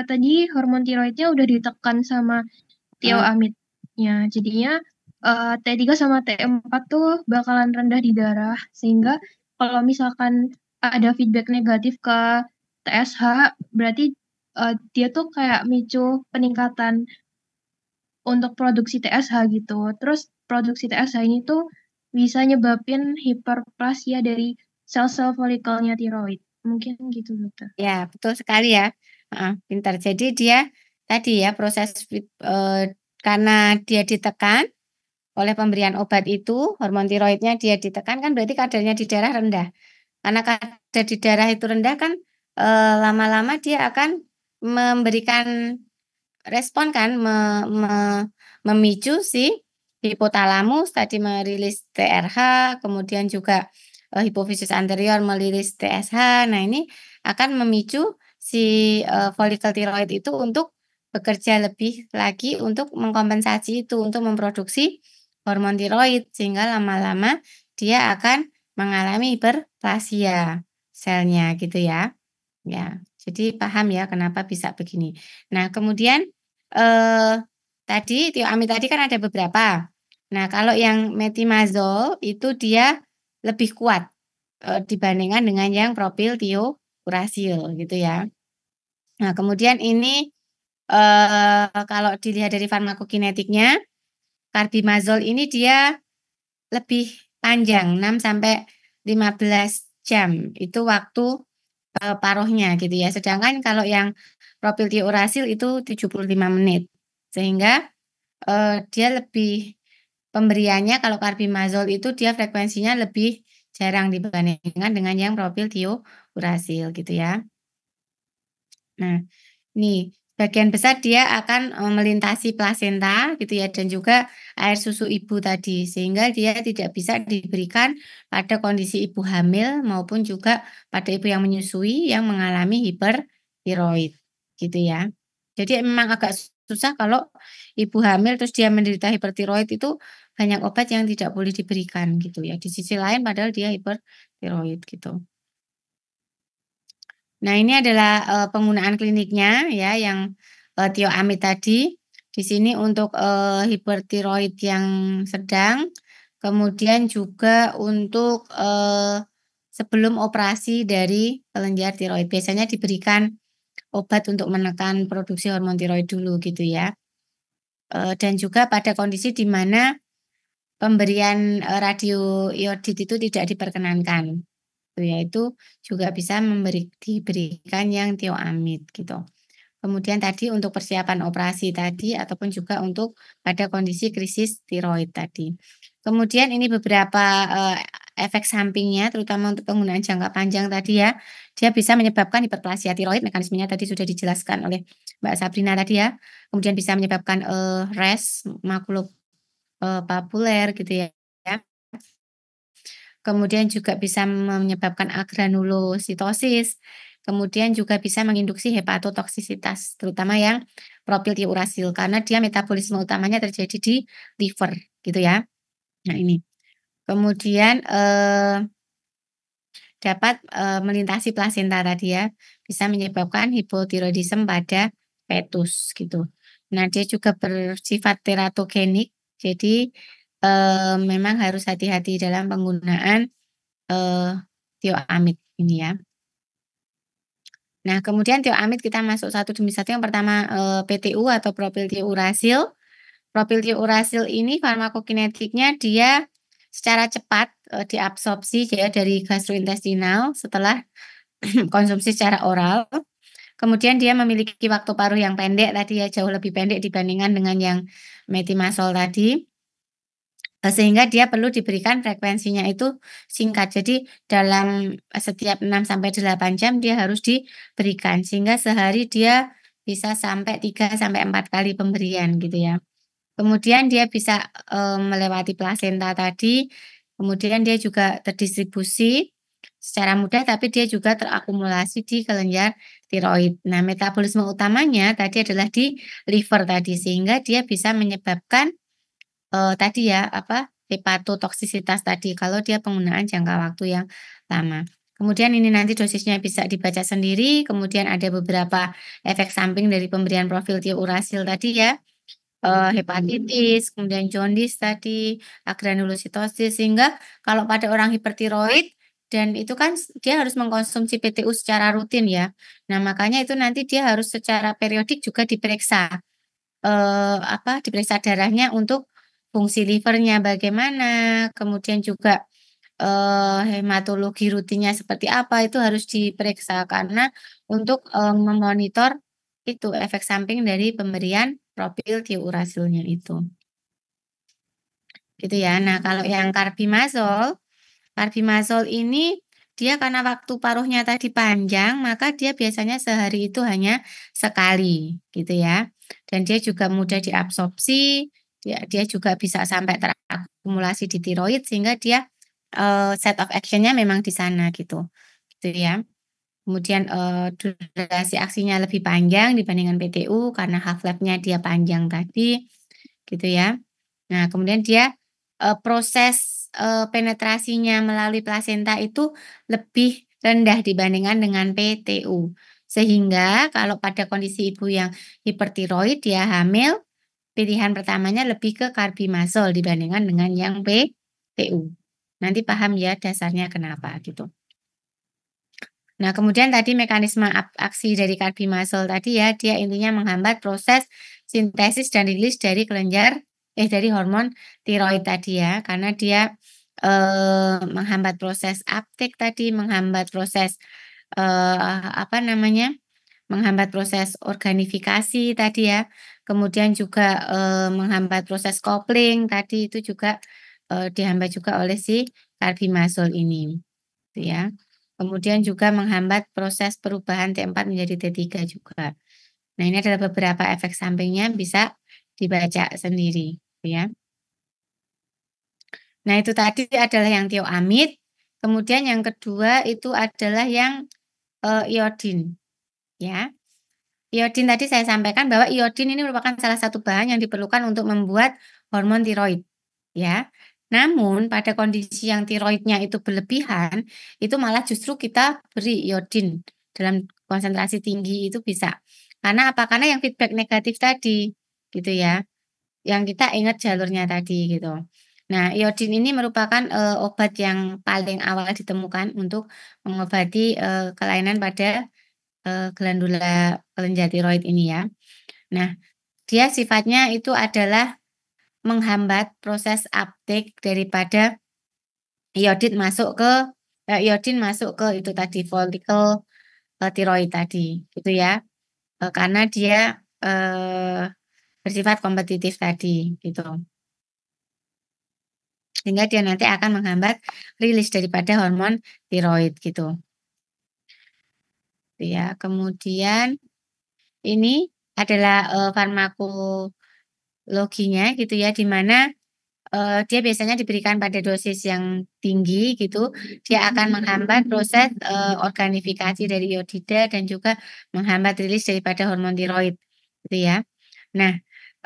tadi hormon tiroidnya udah ditekan sama Heeh. tioamitnya. Jadinya T3 sama T4 tuh bakalan rendah di darah. Sehingga kalau misalkan ada feedback negatif ke TSH, berarti dia tuh kayak micu peningkatan untuk produksi TSH gitu. Terus produksi TSH ini tuh bisa nyebabin hiperplasia dari sel-sel folikelnya tiroid. Mungkin gitu dokter. Ya, betul sekali ya. Heeh, pintar. Jadi dia tadi ya karena dia ditekan oleh pemberian obat itu, hormon tiroidnya dia ditekan kan berarti kadarnya di darah rendah. Karena kadar di darah itu rendah kan, lama-lama dia akan memberikan respon kan, memicu si hipotalamus tadi merilis TRH, kemudian juga, hipofisis anterior merilis TSH. Nah, ini akan memicu si, folikel tiroid itu untuk bekerja lebih lagi untuk mengkompensasi itu, untuk memproduksi hormon tiroid, sehingga lama-lama dia akan mengalami hiperplasia selnya gitu ya. Ya, jadi paham ya kenapa bisa begini. Nah, kemudian, eee, tadi tioamid tadi kan ada beberapa. Nah, kalau yang metimazol itu dia lebih kuat, dibandingkan dengan yang propil tiouracil gitu ya. Nah, kemudian ini, kalau dilihat dari farmakokinetiknya, carbimazole ini dia lebih panjang 6 sampai 15 jam, itu waktu paruhnya gitu ya. Sedangkan kalau yang propil tiouracil itu 75 menit. Sehingga, dia lebih pemberiannya kalau carbimazole itu dia frekuensinya lebih jarang dibandingkan dengan yang propil tiouracil gitu ya. Nah, nih, sebagian besar dia akan, melintasi plasenta gitu ya dan juga air susu ibu tadi, sehingga dia tidak bisa diberikan pada kondisi ibu hamil maupun juga pada ibu yang menyusui yang mengalami hipertiroid, gitu ya. Jadi memang agak susah kalau ibu hamil terus dia menderita hipertiroid itu banyak obat yang tidak boleh diberikan gitu ya, di sisi lain padahal dia hipertiroid gitu. Nah, ini adalah, penggunaan kliniknya ya yang, tioamid tadi. Di sini untuk, hipertiroid yang sedang, kemudian juga untuk, sebelum operasi dari kelenjar tiroid. Biasanya diberikan obat untuk menekan produksi hormon tiroid dulu gitu ya, dan juga pada kondisi di mana pemberian, radioiodid itu tidak diperkenankan. Tuh ya, itu juga bisa diberikan yang tioamid gitu. Kemudian tadi untuk persiapan operasi tadi ataupun juga untuk pada kondisi krisis tiroid tadi. Kemudian ini beberapa, efek sampingnya terutama untuk penggunaan jangka panjang tadi ya, dia bisa menyebabkan hiperplasia tiroid, mekanismenya tadi sudah dijelaskan oleh Mbak Sabrina tadi ya. Kemudian bisa menyebabkan, rash, makulopapuler gitu ya. Kemudian juga bisa menyebabkan agranulositosis, kemudian juga bisa menginduksi hepatotoksisitas, terutama yang propil tiouracil karena dia metabolisme utamanya terjadi di liver, gitu ya. Nah ini, kemudian, dapat, melintasi plasenta tadi ya, bisa menyebabkan hipotiroidisme pada fetus, gitu. Nah, dia juga bersifat teratogenik, Jadi, memang harus hati-hati dalam penggunaan, eee, thioamid ini ya. Nah, kemudian thioamid kita masuk satu demi satu, yang pertama, PTU atau propylthiourasil. Propylthiourasil ini farmakokinetiknya dia secara cepat, diabsorpsi ya dari gastrointestinal setelah konsumsi secara oral. Kemudian dia memiliki waktu paruh yang pendek tadi ya, jauh lebih pendek dibandingkan dengan yang methimazole tadi. Sehingga dia perlu diberikan frekuensinya itu singkat. Jadi dalam, setiap 6 sampai 8 jam dia harus diberikan, sehingga sehari dia bisa sampai 3 sampai 4 kali pemberian gitu ya. Kemudian dia bisa, melewati plasenta tadi, kemudian dia juga terdistribusi secara mudah, tapi dia juga terakumulasi di kelenjar tiroid. Nah, metabolisme utamanya tadi adalah di liver tadi, sehingga dia bisa menyebabkan tadi ya, apa, hepatotoksisitas tadi, kalau dia penggunaan jangka waktu yang lama. Kemudian ini nanti dosisnya bisa dibaca sendiri, kemudian ada beberapa efek samping dari pemberian profil thiourasil tadi ya, hepatitis, kemudian jaundice tadi, agranulositosis, sehingga kalau pada orang hipertiroid dan itu kan dia harus mengkonsumsi PTU secara rutin ya. Nah, makanya itu nanti dia harus secara periodik juga diperiksa. Apa, diperiksa darahnya untuk fungsi livernya bagaimana, kemudian juga, hematologi rutinnya seperti apa, itu harus diperiksa karena untuk, memonitor itu efek samping dari pemberian profil thiourasilnya itu, gitu ya. Nah, kalau yang Carbimazole ini dia karena waktu paruhnya tadi panjang, maka dia biasanya sehari itu hanya sekali, gitu ya. Dan dia juga mudah diabsorpsi, dia dia juga bisa sampai terakumulasi di tiroid sehingga dia, site of action-nya memang di sana gitu, gitu ya. Kemudian, durasi aksinya lebih panjang dibandingkan PTU karena half life-nya dia panjang tadi, gitu ya. Nah, kemudian dia, proses, penetrasinya melalui plasenta itu lebih rendah dibandingkan dengan PTU. Sehingga kalau pada kondisi ibu yang hipertiroid, dia hamil, pilihan pertamanya lebih ke Carbimazole dibandingkan dengan yang PTU. Nanti paham ya dasarnya kenapa gitu. Nah, kemudian tadi mekanisme aksi dari Carbimazole tadi ya, dia intinya menghambat proses sintesis dan rilis dari hormon tiroid tadi ya, karena dia, menghambat proses uptake tadi, menghambat proses, apa namanya, menghambat proses organifikasi tadi ya, kemudian juga, menghambat proses coupling tadi itu juga, dihambat juga oleh si Carbimazole ini, gitu ya. Kemudian juga menghambat proses perubahan T4 menjadi T3 juga. Nah, ini adalah beberapa efek sampingnya, bisa dibaca sendiri, gitu ya. Nah, itu tadi adalah yang thioamid, kemudian yang kedua itu adalah yang, iodin, ya. Iodin tadi saya sampaikan bahwa iodin ini merupakan salah satu bahan yang diperlukan untuk membuat hormon tiroid, ya. Namun pada kondisi yang tiroidnya itu berlebihan, itu malah justru kita beri iodin dalam konsentrasi tinggi itu bisa. Karena apa? Karena yang feedback negatif tadi, gitu ya, yang kita ingat jalurnya tadi gitu. Nah, iodin ini merupakan, obat yang paling awal ditemukan untuk mengobati, kelainan pada glandula kelenjar tiroid ini ya. Nah, dia sifatnya itu adalah menghambat proses uptake daripada iodin masuk ke itu tadi follicle, tiroid tadi, gitu ya. Karena dia, bersifat kompetitif tadi, gitu. Sehingga dia nanti akan menghambat rilis daripada hormon tiroid, gitu. Ya, kemudian ini adalah, farmakologinya gitu ya, di mana, dia biasanya diberikan pada dosis yang tinggi gitu, dia akan menghambat proses, organifikasi dari iodida dan juga menghambat rilis daripada hormon tiroid, gitu ya. Nah,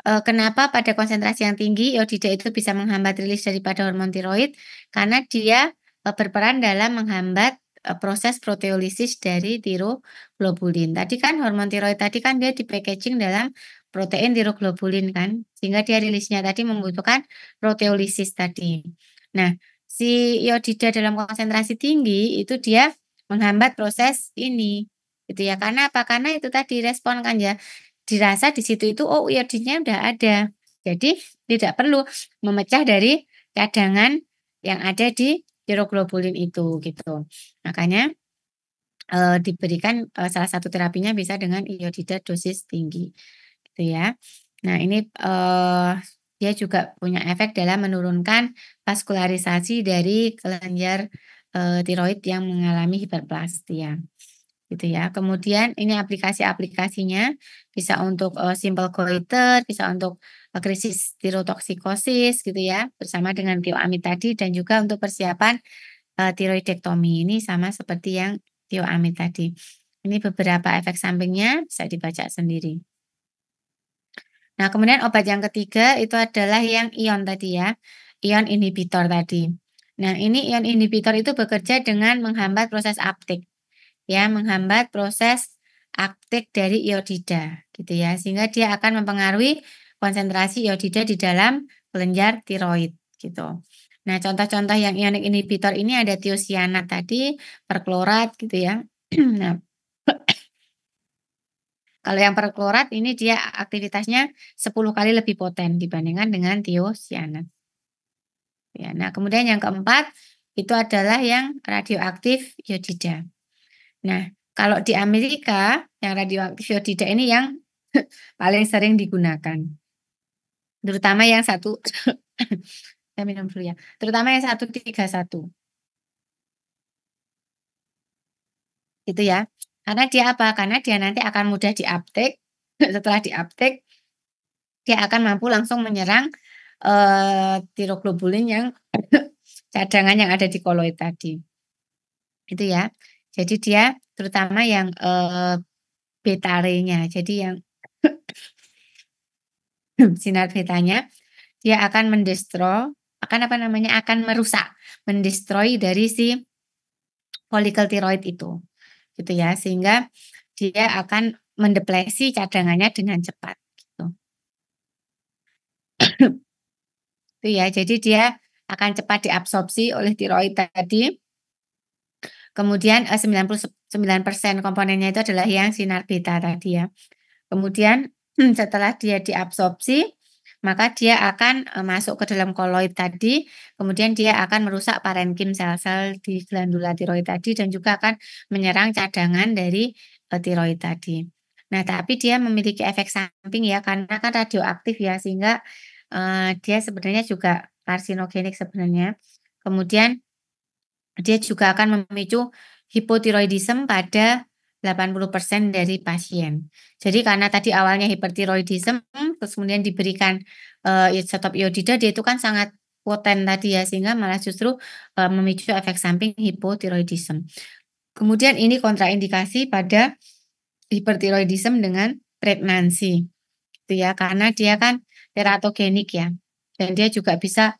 kenapa pada konsentrasi yang tinggi iodida itu bisa menghambat rilis daripada hormon tiroid? Karena dia, berperan dalam menghambat, proses proteolisis dari tiroglobulin. Tadi kan hormon tiroid tadi kan dia di-packaging dalam protein tiroglobulin kan, sehingga dia rilisnya tadi membutuhkan proteolisis tadi. Nah, si iodida dalam konsentrasi tinggi itu dia menghambat proses ini, gitu ya. Karena apa? Karena itu tadi respon kan ya, dirasa di situ itu, oh iodinnya udah ada. Jadi tidak perlu memecah dari cadangan yang ada di tiroglobulin itu, gitu. Makanya diberikan salah satu terapinya bisa dengan iodida dosis tinggi, gitu ya. Nah ini, dia juga punya efek dalam menurunkan vaskularisasi dari kelenjar, tiroid yang mengalami hiperplastia, gitu ya. Kemudian ini aplikasi-aplikasinya bisa untuk, simple goiter, bisa untuk, krisis tirotoksikosis gitu ya, bersama dengan tioamid tadi dan juga untuk persiapan tiroidektomi ini sama seperti yang tioamid tadi. Ini beberapa efek sampingnya bisa dibaca sendiri. Nah, kemudian obat yang ketiga itu adalah yang ion tadi ya, ion inhibitor tadi. Nah, ini ion inhibitor itu bekerja dengan menghambat proses uptake, ya, menghambat proses uptake dari iodida, gitu ya, sehingga dia akan mempengaruhi konsentrasi iodida di dalam kelenjar tiroid, gitu. Nah, contoh-contoh yang ionic inhibitor ini ada tiosianat tadi, perklorat gitu ya. Nah, kalau yang perklorat ini dia aktivitasnya 10 kali lebih poten dibandingkan dengan tiosianat. Ya, nah kemudian yang keempat itu adalah yang radioaktif iodida. Nah, kalau di Amerika yang radioaktif iodida ini yang paling sering digunakan. Terutama yang satu saya minum dulu ya. Terutama yang 131. Gitu ya. Karena dia apa? Karena dia nanti akan mudah di-uptake. Setelah di-uptake, dia akan mampu langsung menyerang tiroglobulin yang cadangan yang ada di koloid tadi. Itu ya. Jadi dia terutama yang beta-ray-nya. Jadi yang sinar betanya dia akan akan apa namanya? Akan merusak, mendestroy dari si folikel tiroid itu. Gitu ya. Sehingga dia akan mendeplesi cadangannya dengan cepat gitu. Itu ya. Jadi dia akan cepat diabsorpsi oleh tiroid tadi. Kemudian 99% komponennya itu adalah yang sinar beta tadi ya. Kemudian setelah dia diabsorpsi, maka dia akan masuk ke dalam koloid tadi, kemudian dia akan merusak parenkim sel-sel di glandula tiroid tadi dan juga akan menyerang cadangan dari tiroid tadi. Nah, tapi dia memiliki efek samping ya karena kan radioaktif ya sehingga dia sebenarnya juga karsinogenik sebenarnya. Kemudian dia juga akan memicu hipotiroidisme pada 80% dari pasien. Jadi karena tadi awalnya hipertiroidisme, terus kemudian diberikan, isotop iodida, dia itu kan sangat poten tadi ya, sehingga malah justru, memicu efek samping hipotiroidisme. Kemudian ini kontraindikasi pada hipertiroidisme dengan pregnancy, gitu ya, karena dia kan teratogenik ya, dan dia juga bisa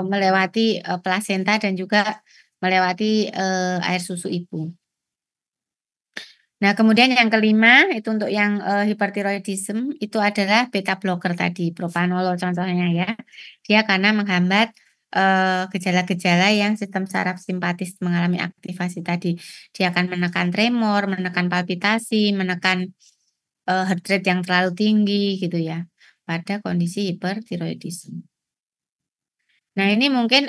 melewati, plasenta dan juga melewati, air susu ibu. Nah, kemudian yang kelima itu untuk yang, hipertiroidisme itu adalah beta blocker tadi, propranolol contohnya ya. Dia karena menghambat, gejala-gejala yang sistem saraf simpatis mengalami aktivasi tadi. Dia akan menekan tremor, menekan palpitasi, menekan, heart rate yang terlalu tinggi gitu ya, pada kondisi hipertiroidisme. Nah, ini mungkin,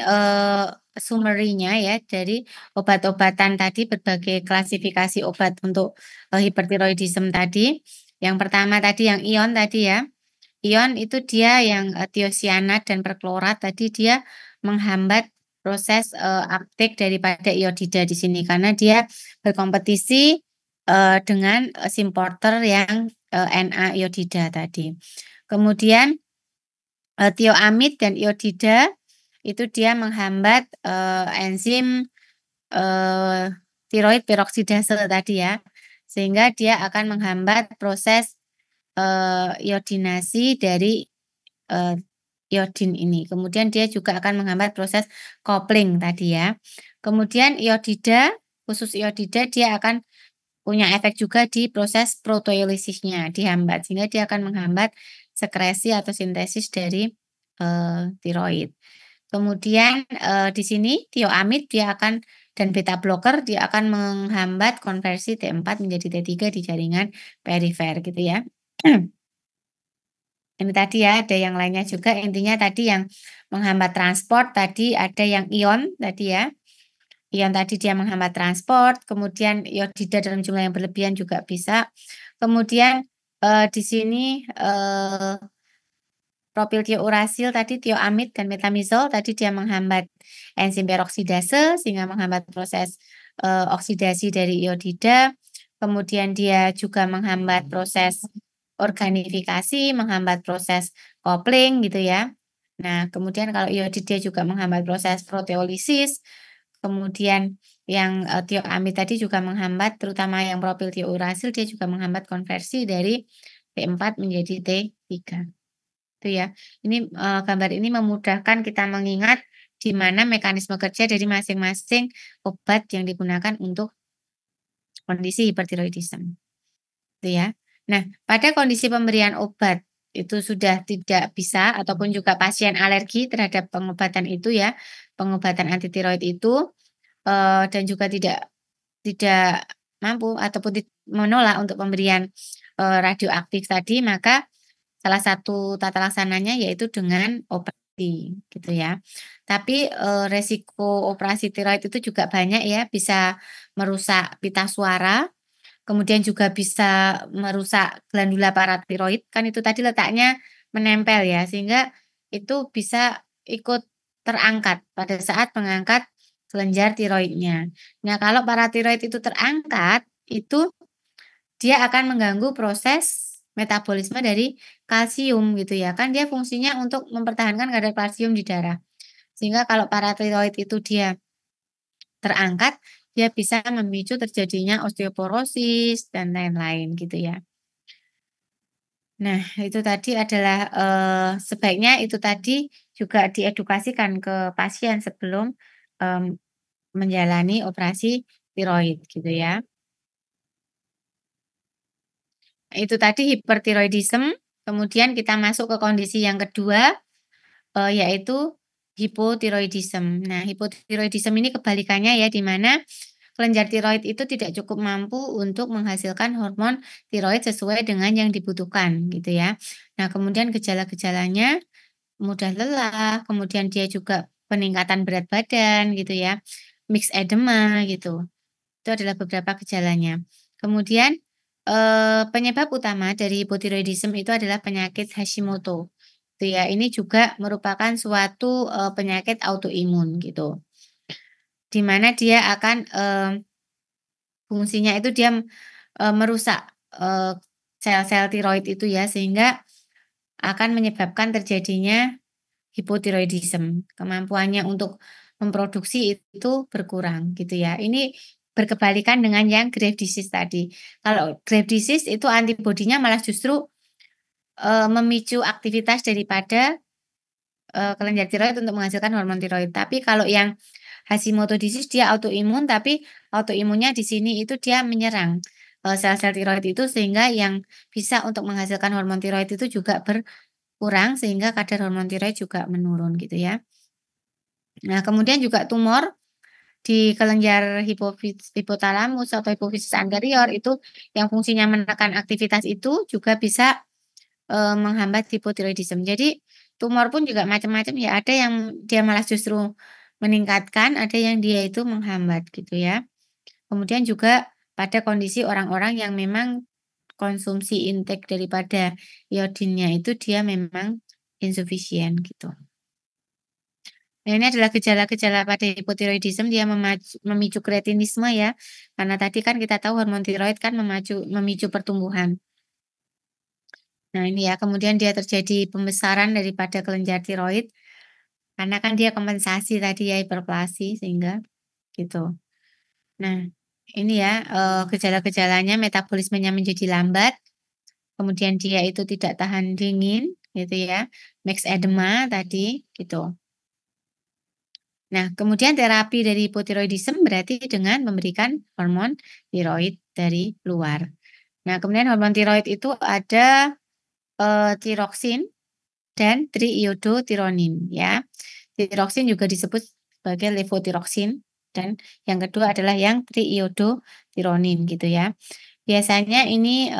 summary-nya ya dari obat-obatan tadi, berbagai klasifikasi obat untuk, hipertiroidisme tadi. Yang pertama tadi yang ion tadi ya, ion itu dia yang, tiosianat dan perklorat tadi dia menghambat proses, uptake daripada iodida di sini karena dia berkompetisi, dengan, simporter yang, Na iodida tadi. Kemudian, tioamid dan iodida itu dia menghambat, enzim, tiroid peroksidase tadi ya, sehingga dia akan menghambat proses, iodinasi dari, eee, iodin ini. Kemudian dia juga akan menghambat proses coupling tadi ya. Kemudian iodida, khusus iodida dia akan punya efek juga di proses proteolisisnya, dihambat, sehingga dia akan menghambat sekresi atau sintesis dari, tiroid. Kemudian, di sini tioamid dia akan dan beta blocker dia akan menghambat konversi T4 menjadi T3 di jaringan perifer gitu ya. Ini tadi ya, ada yang lainnya juga, intinya tadi yang menghambat transport tadi ada yang ion tadi ya. Ion tadi dia menghambat transport, kemudian iodida dalam jumlah yang berlebihan juga bisa. Kemudian, di sini, propiltiourasil tadi tioamid dan metamizol tadi dia menghambat enzim peroksidase sehingga menghambat proses, oksidasi dari iodida. Kemudian dia juga menghambat proses organifikasi, menghambat proses coupling gitu ya. Nah, kemudian kalau iodida juga menghambat proses proteolisis, kemudian yang, tioamid tadi juga menghambat terutama yang propiltiourasil dia juga menghambat konversi dari T4 menjadi T3. Itu ya. Ini, gambar ini memudahkan kita mengingat di mana mekanisme kerja dari masing-masing obat yang digunakan untuk kondisi hipertiroidisme, itu ya. Nah, pada kondisi pemberian obat itu sudah tidak bisa ataupun juga pasien alergi terhadap pengobatan itu ya, pengobatan anti tiroid itu, dan juga tidak mampu ataupun menolak untuk pemberian, radioaktif tadi, maka salah satu tata laksananya yaitu dengan operasi, gitu ya. Tapi, resiko operasi tiroid itu juga banyak ya, bisa merusak pita suara, kemudian juga bisa merusak glandula paratiroid, kan itu tadi letaknya menempel ya, sehingga itu bisa ikut terangkat pada saat mengangkat kelenjar tiroidnya. Nah, kalau paratiroid itu terangkat, itu dia akan mengganggu proses metabolisme dari kalsium gitu ya, kan dia fungsinya untuk mempertahankan kadar kalsium di darah. Sehingga kalau paratiroid itu dia terangkat, dia bisa memicu terjadinya osteoporosis dan lain-lain gitu ya. Nah, itu tadi adalah, sebaiknya itu tadi juga diedukasikan ke pasien sebelum, mmm, menjalani operasi tiroid gitu ya. Itu tadi hipertiroidisme, kemudian kita masuk ke kondisi yang kedua, yaitu hipotiroidisme. Nah, hipotiroidisme ini kebalikannya ya, di mana kelenjar tiroid itu tidak cukup mampu untuk menghasilkan hormon tiroid sesuai dengan yang dibutuhkan gitu ya. Nah, kemudian gejala-gejalanya mudah lelah, kemudian dia juga peningkatan berat badan gitu ya, mixed edema gitu. Itu adalah beberapa gejalanya. Kemudian, penyebab utama dari hipotiroidisme itu adalah penyakit Hashimoto, itu ya. Ini juga merupakan suatu, penyakit autoimun gitu, di mana dia akan, fungsinya itu dia, merusak, sel-sel tiroid itu ya, sehingga akan menyebabkan terjadinya hipotiroidisme, kemampuannya untuk memproduksi itu berkurang gitu ya. Ini berkebalikan dengan yang Graves' disease tadi. Kalau Graves' disease itu antibodinya malah justru, memicu aktivitas daripada, kelenjar tiroid untuk menghasilkan hormon tiroid. Tapi kalau yang Hashimoto disease dia autoimun, tapi autoimunnya di sini itu dia menyerang, sel-sel tiroid itu sehingga yang bisa untuk menghasilkan hormon tiroid itu juga berkurang sehingga kadar hormon tiroid juga menurun gitu ya. Nah, kemudian juga tumor di kelenjar hipotalamus atau hipofisis anterior itu yang fungsinya menekan aktivitas itu juga bisa, menghambat hipotiroidisme. Jadi tumor pun juga macam-macam ya, ada yang dia malah justru meningkatkan, ada yang dia itu menghambat gitu ya. Kemudian juga pada kondisi orang-orang yang memang konsumsi intake daripada iodinnya itu dia memang insufisien gitu. Nah, ini adalah gejala-gejala pada hipotiroidisme, dia memicu kretinisme ya, karena tadi kan kita tahu hormon tiroid kan memicu pertumbuhan. Nah, ini ya, kemudian dia terjadi pembesaran daripada kelenjar tiroid, karena kan dia kompensasi tadi ya, hiperplasi sehingga gitu. Nah, ini ya, gejala-gejalanya metabolismenya menjadi lambat, kemudian dia itu tidak tahan dingin gitu ya, mixed edema tadi gitu. Nah, kemudian terapi dari hipotiroidisme berarti dengan memberikan hormon tiroid dari luar. Nah, kemudian hormon tiroid itu ada, tiroksin dan triiodothyronin ya. Tiroksin juga disebut sebagai levotiroksin dan yang kedua adalah yang triiodothyronin gitu ya. Biasanya ini,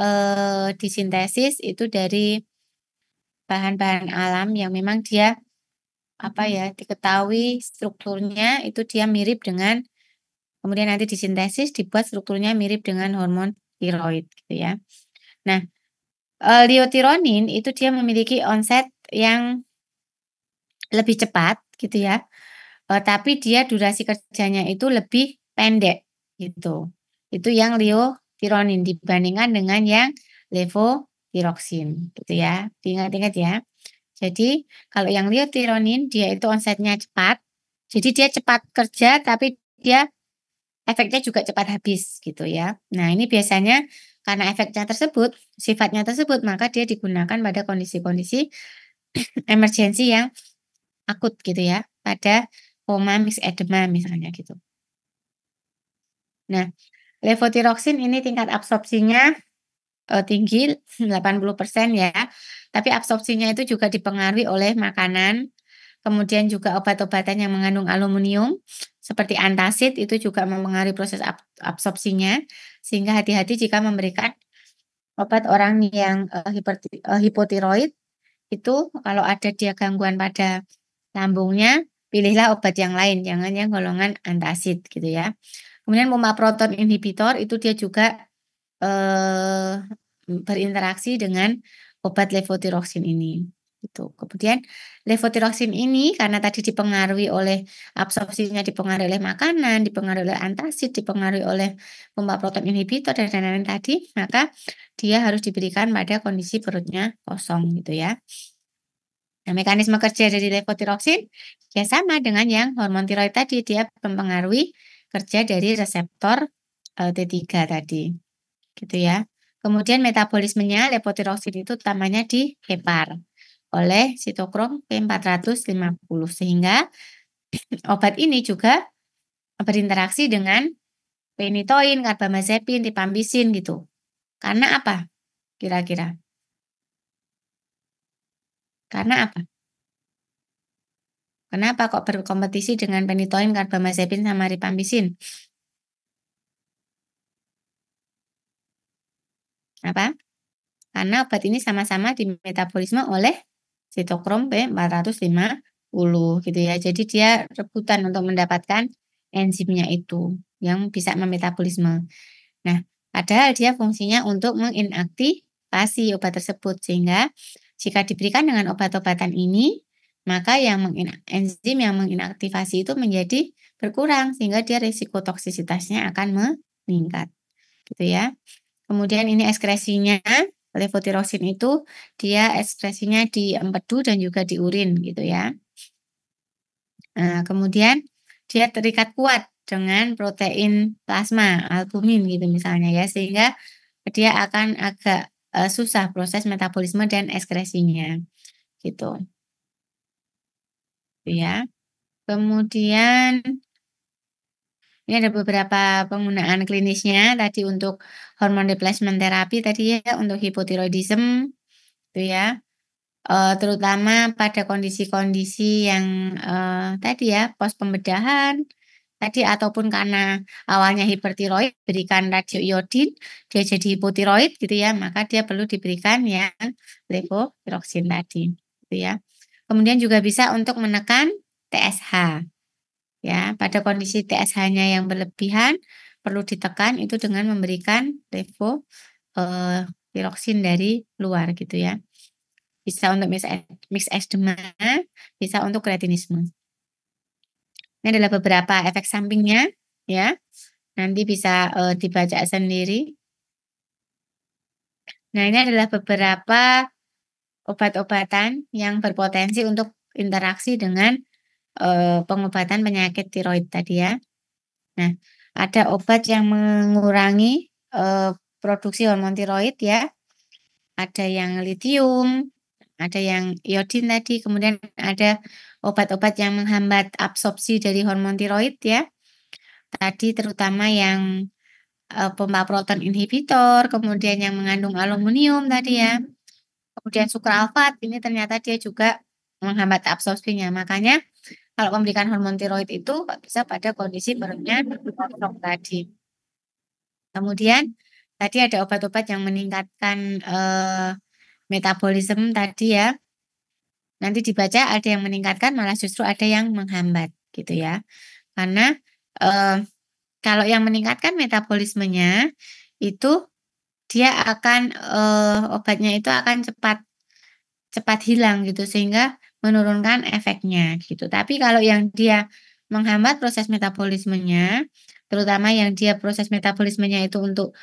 disintesis itu dari bahan-bahan alam yang memang dia, apa ya, diketahui strukturnya itu dia mirip dengan kemudian nanti disintesis dibuat strukturnya mirip dengan hormon tiroid gitu ya. Nah, liothyronin itu dia memiliki onset yang lebih cepat gitu ya, tapi dia durasi kerjanya itu lebih pendek gitu. Itu yang liothyronin dibandingkan dengan yang levotiroksin gitu ya, diingat-ingat ya. Jadi kalau yang liothyronin dia itu onsetnya cepat, jadi dia cepat kerja tapi dia efeknya juga cepat habis gitu ya. Nah ini biasanya karena efeknya tersebut, sifatnya tersebut, maka dia digunakan pada kondisi-kondisi emergensi yang akut gitu ya, pada koma mixed edema misalnya gitu. Nah, levotiroksin ini tingkat absorpsinya, tinggi 80% ya, tapi absorpsinya itu juga dipengaruhi oleh makanan, kemudian juga obat-obatan yang mengandung aluminium, seperti antacid itu juga mempengaruhi proses absorpsinya, sehingga hati-hati jika memberikan obat orang yang, hipotiroid, itu kalau ada dia gangguan pada lambungnya, pilihlah obat yang lain, jangan yang golongan antacid gitu ya. Kemudian pompa proton inhibitor itu dia juga, eee, berinteraksi dengan obat levotiroksin ini, gitu. Kemudian levotiroksin ini karena tadi dipengaruhi oleh absorpsinya dipengaruhi oleh makanan, dipengaruhi oleh antacid, dipengaruhi oleh pompa proton inhibitor dan lain-lain tadi, maka dia harus diberikan pada kondisi perutnya kosong gitu ya. Nah, mekanisme kerja dari levotiroksin ya sama dengan yang hormon tiroid tadi, dia mempengaruhi kerja dari reseptor, T3 tadi, gitu ya. Kemudian metabolismenya levotiroksin itu utamanya di hepar oleh sitokrom P450 sehingga obat ini juga berinteraksi dengan phenytoin, karbamazepin, rifampisin gitu. Karena apa kira-kira? Karena apa? Kenapa kok berkompetisi dengan phenytoin, karbamazepin, sama rifampisin? Apa? Karena obat ini sama-sama dimetabolisme oleh sitokrom P450 gitu ya. Jadi dia rebutan untuk mendapatkan enzimnya itu yang bisa memetabolisme. Nah, padahal dia fungsinya untuk menginaktifasi obat tersebut sehingga jika diberikan dengan obat-obatan ini, maka enzim yang menginaktifasi itu menjadi berkurang sehingga dia risiko toksisitasnya akan meningkat gitu ya. Kemudian ini ekskresinya, levotiroksin itu dia ekspresinya di empedu dan juga di urin gitu ya. Nah, kemudian dia terikat kuat dengan protein plasma, albumin gitu misalnya ya, sehingga dia akan agak, susah proses metabolisme dan ekskresinya, gitu. Ya. Kemudian ini ada beberapa penggunaan klinisnya tadi untuk hormone replacement therapy tadi ya, untuk hipotiroidism gitu ya. Terutama pada kondisi-kondisi yang, tadi ya, pos pembedahan tadi ataupun karena awalnya hipertiroid berikan radioiodin, dia jadi hipotiroid gitu ya, maka dia perlu diberikan yang levotiroksin tadi, gitu ya. Kemudian juga bisa untuk menekan TSH, ya. Pada kondisi TSH-nya yang berlebihan, perlu ditekan itu dengan memberikan tiroksin dari luar gitu ya. Bisa untuk mixed eczema, bisa untuk kretinisme. Ini adalah beberapa efek sampingnya ya, nanti bisa, dibaca sendiri. Nah, ini adalah beberapa obat-obatan yang berpotensi untuk interaksi dengan, pengobatan penyakit tiroid tadi ya. Nah, ada obat yang mengurangi, produksi hormon tiroid ya, ada yang litium, ada yang iodin tadi, kemudian ada obat-obat yang menghambat absorpsi dari hormon tiroid ya. Tadi terutama yang pompa proton inhibitor, kemudian yang mengandung aluminium tadi ya. Kemudian sukralfat ini ternyata dia juga menghambat absorpsinya. Makanya kalau memberikan hormon tiroid itu bisa pada kondisi perutnya kosong tadi. Kemudian tadi ada obat-obat yang meningkatkan metabolisme tadi ya. Nanti dibaca ada yang meningkatkan malah justru ada yang menghambat gitu ya. Karena kalau yang meningkatkan metabolismenya itu dia akan obatnya itu akan cepat hilang gitu sehingga menurunkan efeknya gitu. Tapi kalau yang dia menghambat proses metabolismenya, terutama yang dia proses metabolismenya itu untuk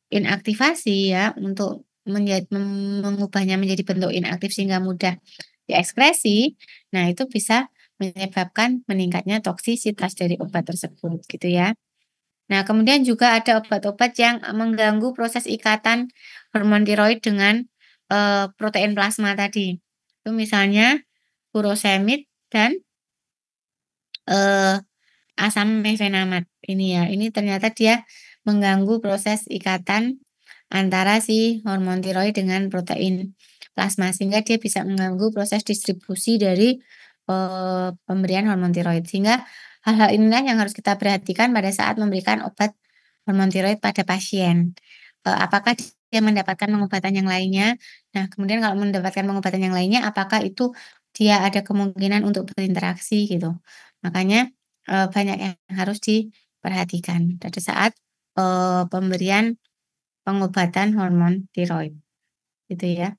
inaktivasi ya, untuk mengubahnya menjadi bentuk inaktif sehingga mudah diekskresi. Nah, itu bisa menyebabkan meningkatnya toksisitas dari obat tersebut gitu ya. Nah, kemudian juga ada obat-obat yang mengganggu proses ikatan hormon tiroid dengan protein plasma tadi. Itu misalnya furosemid dan asam mefenamat ini ya. Ini ternyata dia mengganggu proses ikatan antara si hormon tiroid dengan protein plasma sehingga dia bisa mengganggu proses distribusi dari pemberian hormon tiroid. Sehingga hal-hal inilah yang harus kita perhatikan pada saat memberikan obat hormon tiroid pada pasien. Apakah dia mendapatkan pengobatan yang lainnya? Nah, kemudian kalau mendapatkan pengobatan yang lainnya, apakah itu dia ada kemungkinan untuk berinteraksi gitu. Makanya banyak yang harus diperhatikan pada saat pemberian pengobatan hormon tiroid, gitu ya.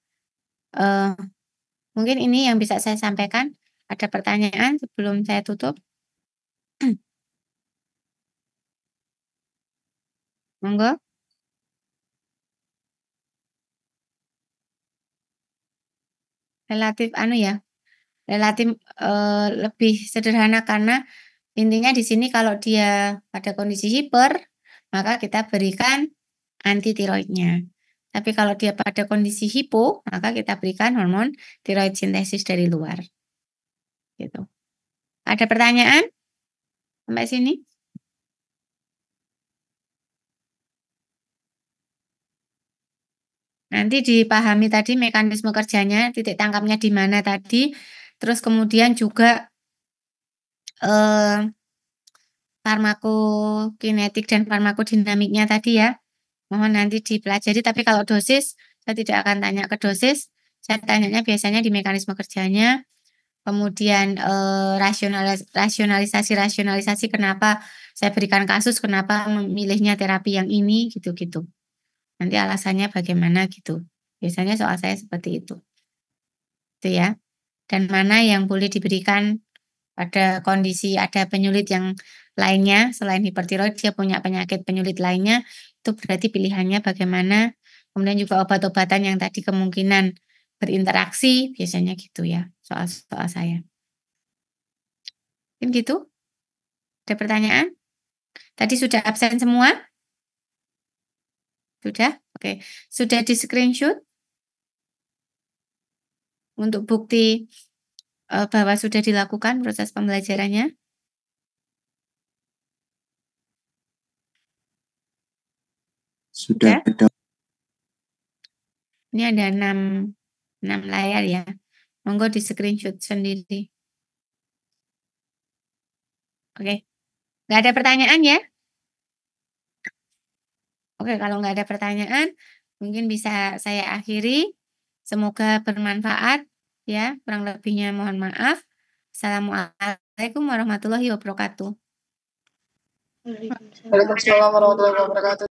Mungkin ini yang bisa saya sampaikan. Ada pertanyaan sebelum saya tutup? Monggo. Relatif relatif lebih sederhana karena intinya di sini kalau dia pada kondisi hiper, maka kita berikan anti tiroidnya. Tapi kalau dia pada kondisi hipo, maka kita berikan hormon tiroid sintesis dari luar. Gitu. Ada pertanyaan sampai sini? Nanti dipahami tadi mekanisme kerjanya, titik tangkapnya di mana tadi, terus kemudian juga farmakokinetik dan farmakodinamiknya tadi ya. Mohon nanti dipelajari, tapi kalau dosis saya tidak akan tanya ke dosis, saya tanyanya biasanya di mekanisme kerjanya, kemudian rasionalisasi kenapa saya berikan kasus, kenapa memilihnya terapi yang ini, gitu-gitu. Nanti alasannya bagaimana gitu. Biasanya soal saya seperti itu. Itu ya. Dan mana yang boleh diberikan pada kondisi ada penyulit yang lainnya selain hipertiroid, dia punya penyakit penyulit lainnya, itu berarti pilihannya bagaimana. Kemudian juga obat-obatan yang tadi kemungkinan berinteraksi, biasanya gitu ya, soal-soal saya. Mungkin gitu? Ada pertanyaan? Tadi sudah absen semua? Sudah? Oke. Sudah di screenshot? Untuk bukti bahwa sudah dilakukan proses pembelajarannya? Sudah ada. Ini ada 6 layar ya. Monggo di screenshot sendiri. Oke. Nggak ada pertanyaan ya? Oke, kalau nggak ada pertanyaan, mungkin bisa saya akhiri. Semoga bermanfaat ya. Kurang lebihnya mohon maaf. Assalamualaikum warahmatullahi wabarakatuh. Waalaikumsalam warahmatullahi wabarakatuh.